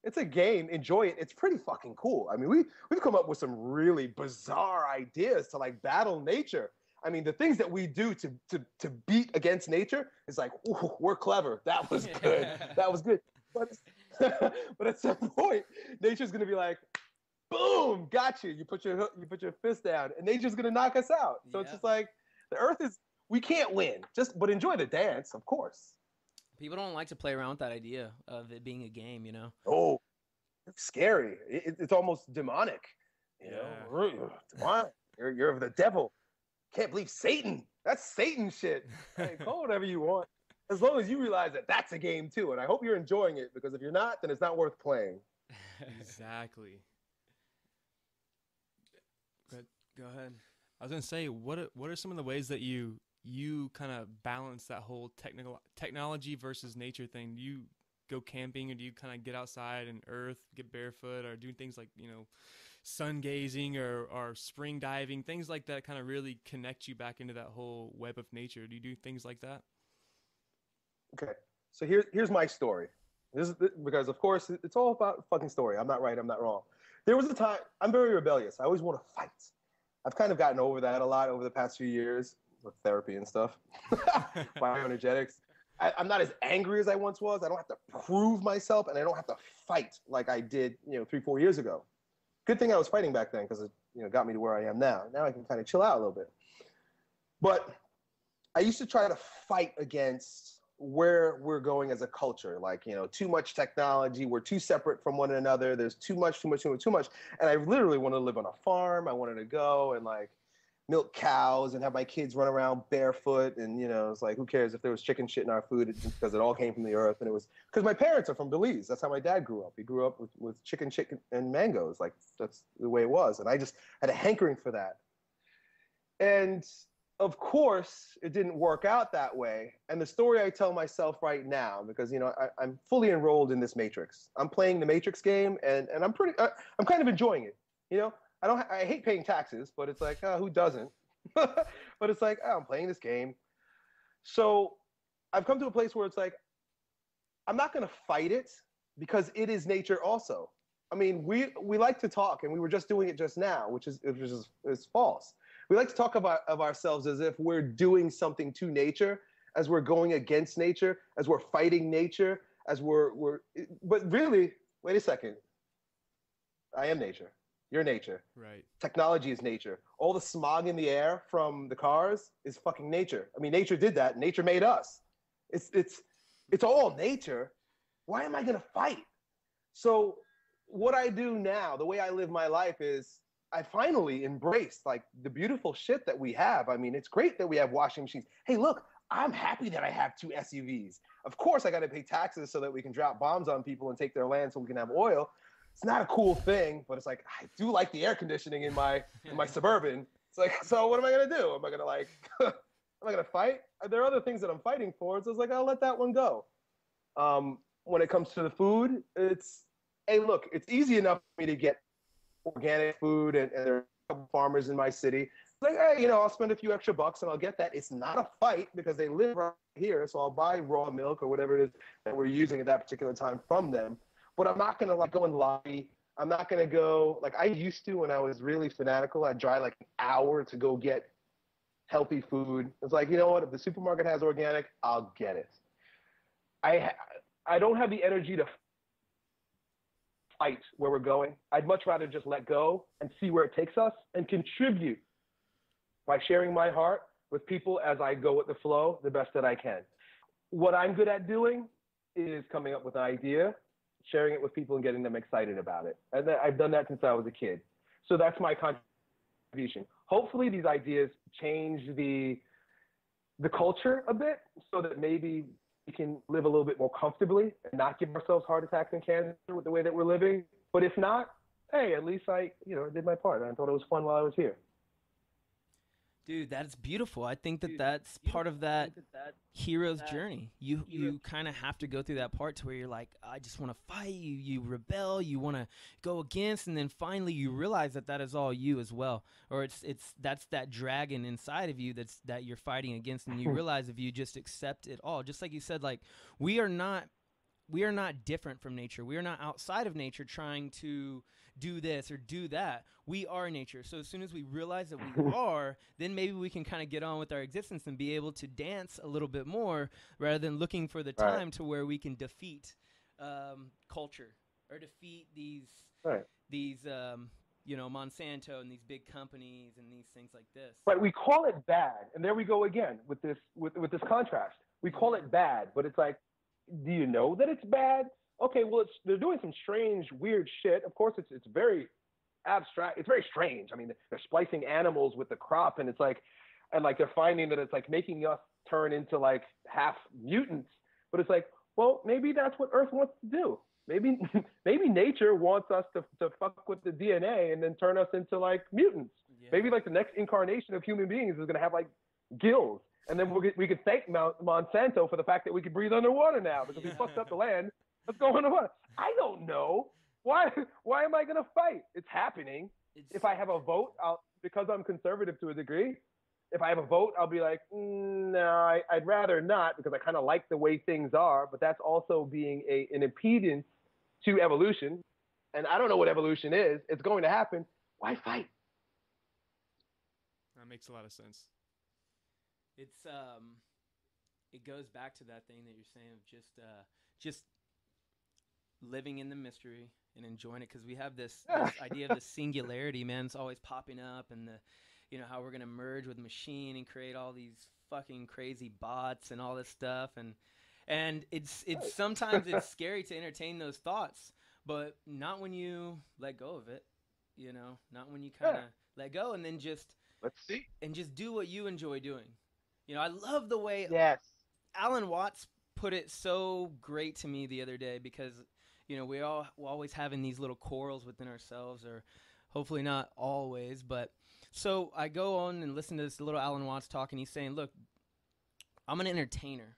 It's a game. Enjoy it. It's pretty fucking cool. I mean, we've come up with some really bizarre ideas to like battle nature. I mean, the things that we do to beat against nature is like, ooh, we're clever. That was good. That was good. But at some point, nature's gonna be like, boom, got you. You put your fist down, and nature's gonna knock us out. So it's just like the Earth is. We can't win. But enjoy the dance, of course. People don't like to play around with that idea of it being a game, you know? Oh, it's scary. It's almost demonic. You know, demonic. You're the devil. Can't believe Satan. That's Satan shit. Hey, call whatever you want. As long as you realize that that's a game too. And I hope you're enjoying it, because if you're not, then it's not worth playing. Exactly. Go ahead. I was going to say, what are some of the ways that you kind of balance that whole technology versus nature thing? Do you go camping, or do you kind of get outside and earth, get barefoot, or do things like, you know, sun gazing or spring diving, things like that kind of really connect you back into that whole web of nature? Do you do things like that? Okay. So here's my story. This is because, of course, it's all about fucking story. I'm not right. I'm not wrong. There was a time, I'm very rebellious. I always want to fight. I've kind of gotten over that a lot over the past few years with therapy and stuff. Bioenergetics. I'm not as angry as I once was. I don't have to prove myself, and I don't have to fight like I did, 3-4 years ago. Good thing I was fighting back then, because it, got me to where I am now. Now I can kind of chill out a little bit. But I used to try to fight against where we're going as a culture. Like, too much technology. We're too separate from one another. There's too much. And I literally wanted to live on a farm. I wanted to go and like milk cows and have my kids run around barefoot. And, it's like, who cares if there was chicken shit in our food, because it all came from the earth. And it was because my parents are from Belize. That's how my dad grew up. He grew up with chicken and mangoes. Like, that's the way it was. And I just had a hankering for that. And of course, it didn't work out that way. And the story I tell myself right now, because, I'm fully enrolled in this Matrix. I'm playing the Matrix game, and I'm kind of enjoying it. I hate paying taxes, but it's like, who doesn't? But it's like, I'm playing this game. So I've come to a place where it's like, I'm not going to fight it, because it is nature also. I mean, we like to talk, and we were just doing it just now, which is false. We like to talk of ourselves as if we're doing something to nature, as we're going against nature, as we're fighting nature, as but really, wait a second. I am nature. You're nature. Right. Technology is nature. All the smog in the air from the cars is fucking nature. I mean, nature did that. Nature made us. It's all nature. Why am I going to fight? So what I do now, the way I live my life, is I finally embraced like the beautiful shit that we have. I mean, it's great that we have washing machines. Hey, look, I'm happy that I have 2 SUVs. Of course, I got to pay taxes so that we can drop bombs on people and take their land so we can have oil. It's not a cool thing, but it's like, I do like the air conditioning in my Suburban. It's like, so what am I going to do? Am I going to like, am I going to fight? There are other things that I'm fighting for. So it's like, I'll let that one go. When it comes to the food, hey, look, it's easy enough for me to get organic food, and there are a couple farmers in my city. It's like, hey, I'll spend a few extra bucks and I'll get that. It's not a fight, because they live right here. So I'll buy raw milk or whatever it is that we're using at that particular time from them. But I'm not going to like go and lobby. I'm not going to go like I used to when I was really fanatical. I'd drive like an hour to go get healthy food. It's like, you know what? If the supermarket has organic, I'll get it. I don't have the energy to fight where we're going. I'd much rather just let go and see where it takes us and contribute by sharing my heart with people as I go with the flow the best that I can. What I'm good at doing is coming up with an idea, sharing it with people and getting them excited about it. And I've done that since I was a kid. So that's my contribution. Hopefully these ideas change the culture a bit so that maybe we can live a little bit more comfortably and not give ourselves heart attacks and cancer with the way that we're living. But if not, hey, at least I did my part. I thought it was fun while I was here. Dude, that's beautiful. I think that's part of that hero's journey. You kind of have to go through that part to where you're like, I just want to fight. You rebel. You want to go against, and then finally you realize that is all you as well. Or that's that dragon inside of you that you're fighting against, and you realize if you just accept it all, just like you said, like we are not different from nature. We are not outside of nature trying to do this or do that. We are nature. So as soon as we realize that we are, then maybe we can kind of get on with our existence and be able to dance a little bit more rather than looking for the time to where we can defeat culture or defeat these Monsanto and these big companies and these things like this. Right. We call it bad. And there we go again with this contrast. We call it bad, but it's like, do you know that it's bad? Okay, well, they're doing some strange, weird shit. Of course, it's very abstract. It's very strange. I mean, they're splicing animals with the crop, and it's like, and like they're finding that it's like making us turn into like half mutants. But it's like, well, maybe that's what Earth wants to do. Maybe nature wants us to fuck with the DNA and then turn us into like mutants. Yeah. Maybe like the next incarnation of human beings is gonna have like gills. And then we could thank Monsanto for the fact that we could breathe underwater now because we fucked up the land. Let's go underwater. I don't know. Why am I going to fight? It's happening. If I have a vote, because I'm conservative to a degree, if I have a vote, I'll be like, no, I'd rather not because I kind of like the way things are. But that's also being an impedance to evolution. And I don't know what evolution is. It's going to happen. Why fight? That makes a lot of sense. It's it goes back to that thing that you're saying of just living in the mystery and enjoying it, because we have this idea of the singularity, man. It's always popping up, and how we're gonna merge with machine and create all these fucking crazy bots and all this stuff, and it's sometimes it's scary to entertain those thoughts, but not when you let go of it, not when you kind of let go and then just do what you enjoy doing. I love the way Alan Watts put it so great to me the other day, because, we're always having these little quarrels within ourselves, or hopefully not always. But so I go on and listen to this little Alan Watts talk, and he's saying, look, I'm an entertainer.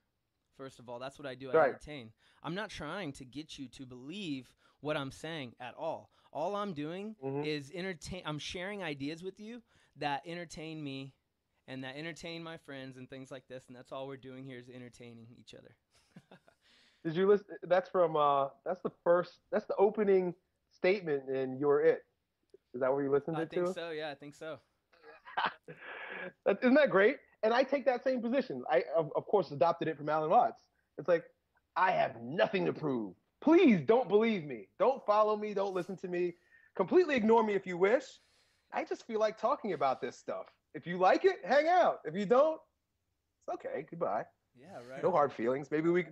First of all, that's what I do. I entertain. I'm not trying to get you to believe what I'm saying at all. All I'm doing is entertain. I'm sharing ideas with you that entertain me and that entertain my friends and things like this, and that's all we're doing here is entertaining each other. Did you listen? That's from that's the opening statement in You're It. Is that where you listened to? I think so. Yeah, I think so. Isn't that great? And I take that same position. I of course adopted it from Alan Watts. It's like, I have nothing to prove. Please don't believe me. Don't follow me. Don't listen to me. Completely ignore me if you wish. I just feel like talking about this stuff. If you like it, hang out. If you don't, it's okay. Goodbye. Yeah, right. No hard feelings. Maybe we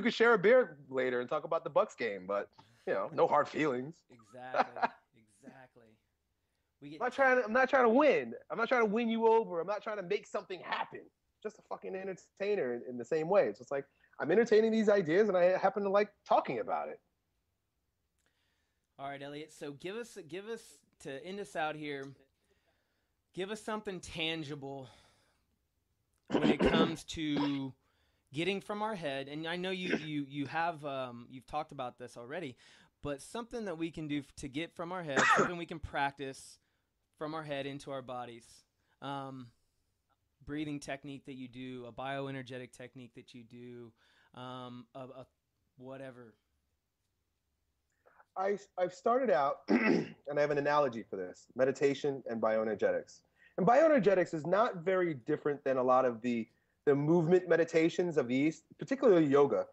could share a beer later and talk about the Bucks game, but no hard feelings. Exactly. I'm not trying to win. I'm not trying to win you over. I'm not trying to make something happen. Just a fucking entertainer in the same way. It's just like, I'm entertaining these ideas and I happen to like talking about it. All right, Elliot. So give us to end us out here. Give us something tangible when it comes to getting from our head. And I know you have you've talked about this already, but something that we can do to get from our head, something we can practice from our head into our bodies. Breathing technique that you do, a bioenergetic technique that you do, a whatever. I've started out, and I have an analogy for this: meditation and bioenergetics. And bioenergetics is not very different than a lot of the movement meditations of the East, particularly yoga.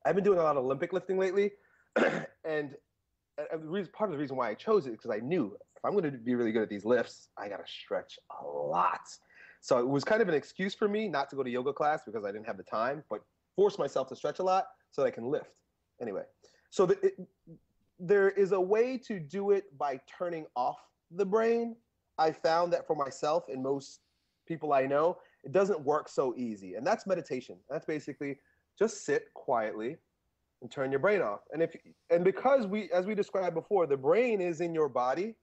I've been doing a lot of Olympic lifting lately, and part of the reason why I chose it is because I knew if I'm going to be really good at these lifts, I got to stretch a lot. So it was kind of an excuse for me not to go to yoga class because I didn't have the time, but force myself to stretch a lot so that I can lift. Anyway, so there is a way to do it by turning off the brain. I found that for myself and most people I know, it doesn't work so easy. And that's meditation. That's basically just sit quietly and turn your brain off. And because as we described before, the brain is in your body,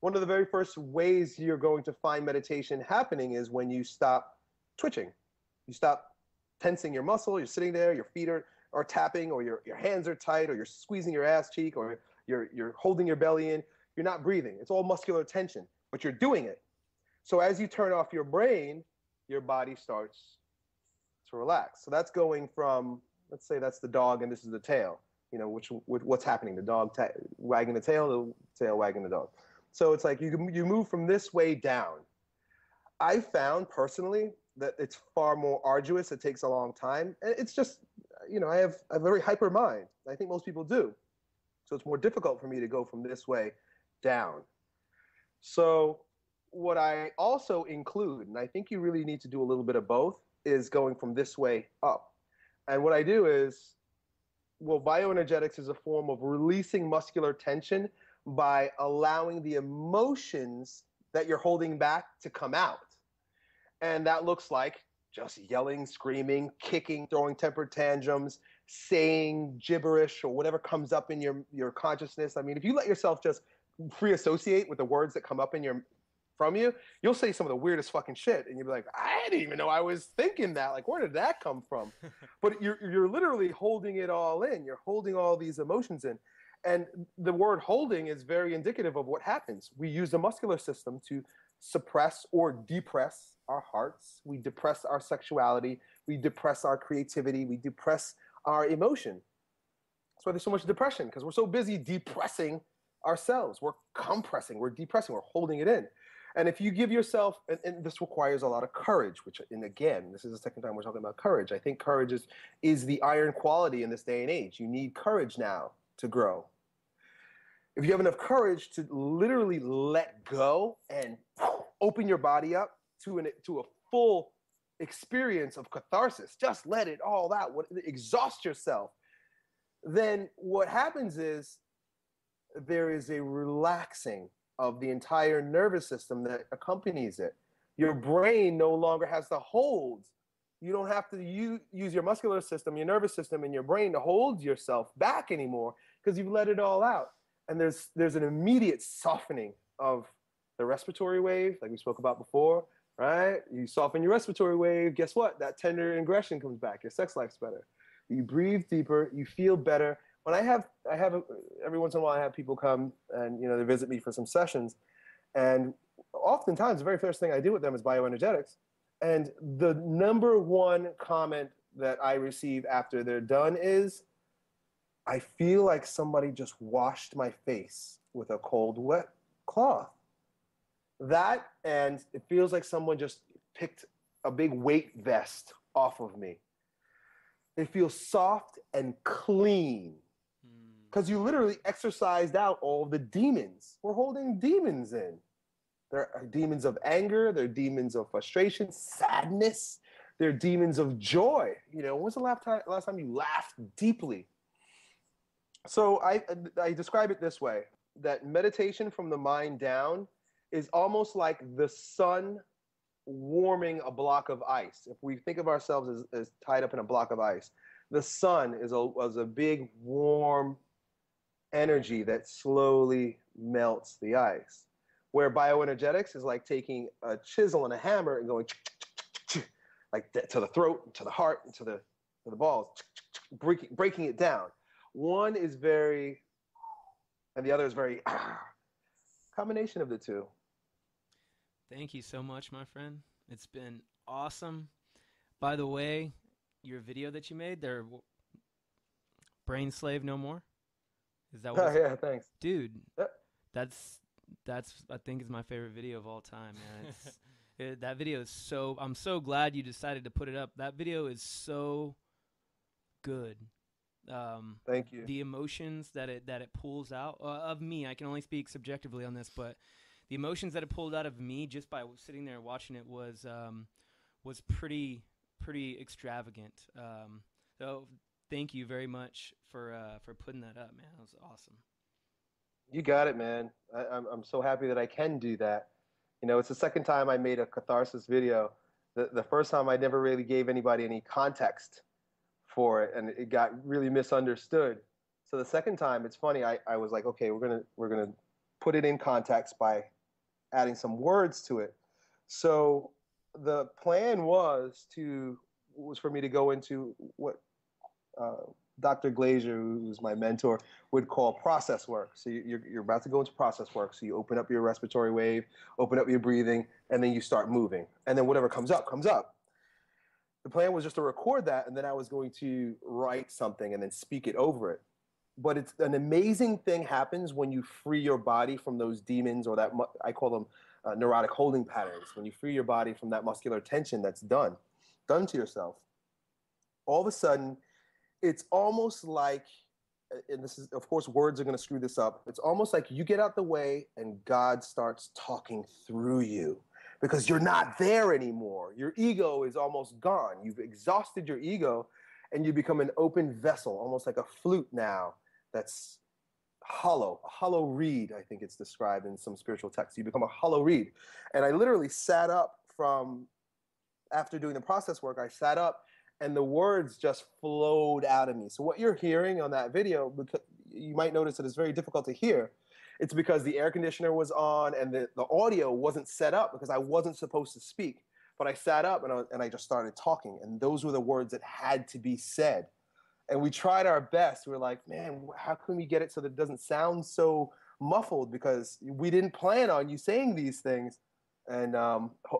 one of the very first ways you're going to find meditation happening is when you stop twitching. You stop tensing your muscle, you're sitting there, your feet are tapping, or your hands are tight, or you're squeezing your ass cheek, or you're holding your belly in. You're not breathing. It's all muscular tension, but you're doing it. So as you turn off your brain, your body starts to relax. So that's going from, let's say that's the dog and this is the tail. You know, what's happening? The dog wagging the tail wagging the dog. So it's like you move from this way down. I found personally that it's far more arduous. It takes a long time. And it's just, you know, I have a very hyper mind. I think most people do. So it's more difficult for me to go from this way down. So what I also include, and I think you really need to do a little bit of both, is going from this way up. And what I do is, well, bioenergetics is a form of releasing muscular tension by allowing the emotions that you're holding back to come out. And that looks like just yelling, screaming, kicking, throwing temper tantrums, saying gibberish or whatever comes up in your consciousness. I mean, if you let yourself just free associate with the words that come up from you, you'll say some of the weirdest fucking shit, and you'll be like, I didn't even know I was thinking that. Like, where did that come from? But you're literally holding it all in. You're holding all these emotions in. And the word holding is very indicative of what happens. We use the muscular system to suppress or depress our hearts. We depress our sexuality. We depress our creativity. We depress our emotion. That's why there's so much depression, because we're so busy depressing ourselves. We're compressing, we're depressing, we're holding it in. And if you give yourself, and this requires a lot of courage, and again, this is the second time we're talking about courage. I think courage is the iron quality in this day and age. You need courage now to grow. If you have enough courage to literally let go and open your body up to a full experience of catharsis, just let it all out, exhaust yourself, then what happens is there is a relaxing of the entire nervous system that accompanies it. Your brain no longer has to hold. You don't have to use your muscular system, your nervous system, and your brain to hold yourself back anymore because you've let it all out. And there's an immediate softening of the respiratory wave, like we spoke about before, right? You soften your respiratory wave, guess what? That tender aggression comes back. Your sex life's better. You breathe deeper, you feel better. When I have every once in a while I have people come and they visit me for some sessions, and oftentimes the very first thing I do with them is bioenergetics. And the number one comment that I receive after they're done is, I feel like somebody just washed my face with a cold, wet cloth. That, and it feels like someone just picked a big weight vest off of me. It feels soft and clean. Because you literally exorcised out all the demons. Time holding demons in. There are demons of anger. There are demons of frustration, sadness. There are demons of joy. When was the last time you laughed deeply? So I describe it this way, that meditation from the mind down is almost like the sun warming a block of ice. If we think of ourselves as tied up in a block of ice, the sun is a big, warm energy that slowly melts the ice. Where bioenergetics is like taking a chisel and a hammer and going like that to the throat, to the heart, and to the balls, breaking it down. One is very, and the other is very, combination of the two. Thank you so much, my friend. It's been awesome. By the way, your video that you made, they're Brain Slave No More. Is that what? Yeah, thanks, dude. That's I think is my favorite video of all time, man. That video is so. I'm so glad you decided to put it up. That video is so good. Thank you. The emotions that it pulls out of me. I can only speak subjectively on this, but the emotions that it pulled out of me just by sitting there watching it was pretty extravagant. So thank you very much for putting that up, man. That was awesome. You got it, man. I'm so happy that I can do that. You know, it's the second time I made a catharsis video. The first time I never really gave anybody any context for it, and it got really misunderstood. So the second time, it's funny. I was like, okay, we're gonna put it in context by adding some words to it. So the plan was for me to go into what Dr. Glazier, who's my mentor, would call process work. So you're about to go into process work. So you open up your respiratory wave, open up your breathing, and then you start moving. And then whatever comes up, comes up. The plan was just to record that, and then I was going to write something and then speak it over it. But it's an amazing thing happens when you free your body from those demons, or that I call them neurotic holding patterns. When you free your body from that muscular tension that's done to yourself, all of a sudden, it's almost like, and this is, of course, words are going to screw this up. It's almost like you get out the way and God starts talking through you because you're not there anymore. Your ego is almost gone. You've exhausted your ego and you become an open vessel, almost like a flute now that's hollow, a hollow reed, I think it's described in some spiritual texts. You become a hollow reed. And I literally sat up after doing the process work, I sat up and the words just flowed out of me. So what you're hearing on that video, you might notice that it's very difficult to hear. It's because the air conditioner was on and the audio wasn't set up because I wasn't supposed to speak. But I sat up and I just started talking. And those were the words that had to be said. And we tried our best. We were like, man, how can we get it so that it doesn't sound so muffled? Because we didn't plan on you saying these things. And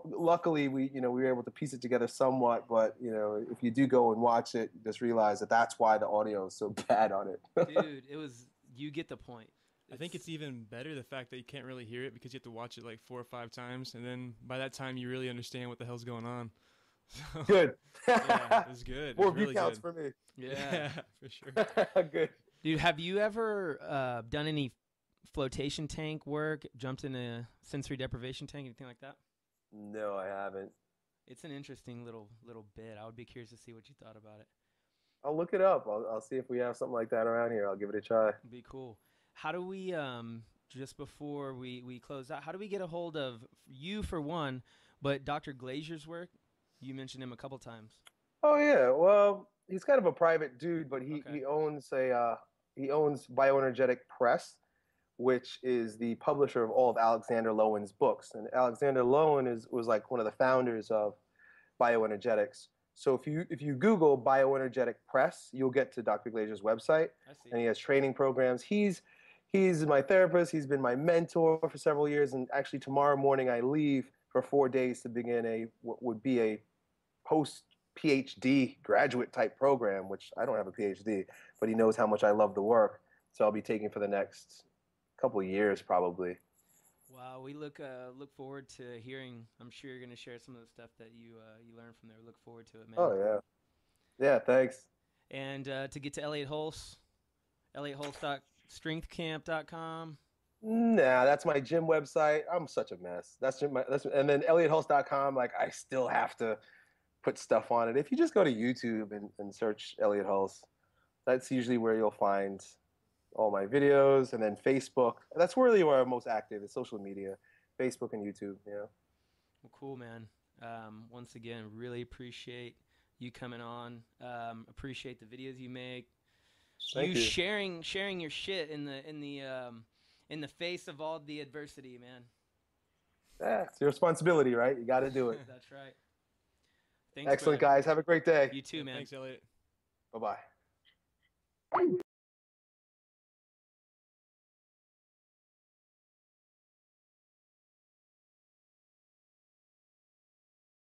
luckily, we were able to piece it together somewhat. But if you do go and watch it, just realize that that's why the audio is so bad on it. Dude, you get the point. I think it's even better the fact that you can't really hear it because you have to watch it like 4 or 5 times, and then by that time you really understand what the hell's going on. So, good. Yeah, it's good. More it's view really counts good. for me. Yeah, for sure. Good. Dude, have you ever done any flotation tank work, jumped in a sensory deprivation tank, anything like that? No, I haven't. It's an interesting little bit. I would be curious to see what you thought about it. I'll look it up. I'll see if we have something like that around here. I'll give it a try. It'd be cool. How do we, just before we close out, how do we get a hold of you for one, but Dr. Glazier's work? You mentioned him a couple times. Oh yeah, well, he's kind of a private dude, but he owns Bioenergetic Press, which is the publisher of all of Alexander Lowen's books. And Alexander Lowen was like one of the founders of Bioenergetics. So if you Google Bioenergetic Press, you'll get to Dr. Glazier's website. I see. And he has training programs. He's my therapist. He's been my mentor for several years. And actually, tomorrow morning I leave for 4 days to begin what would be a post-PhD graduate type program, which I don't have a PhD, but he knows how much I love the work. So I'll be taking for the next couple of years probably. Wow, we look forward to hearing. I'm sure you're going to share some of the stuff that you learned from there. We look forward to it, man. Oh yeah, thanks. And to get to Elliot Hulse, ElliotHulse.strengthcamp.com. Nah, that's my gym website. I'm such a mess. And then ElliotHulse.com. Like I still have to put stuff on it. If you just go to YouTube and search Elliot Hulse, that's usually where you'll find all my videos. And then Facebook. That's really where I'm most active is social media, Facebook and YouTube. Yeah. Well, cool, man. Once again, really appreciate you coming on. Appreciate the videos you make. Thank you. sharing your shit in the face of all the adversity, man. Yeah, it's your responsibility, right? You got to do it. That's right. Thanks, Excellent, brother. guys. Have a great day. You too, man. Thanks, Elliot. Bye-bye.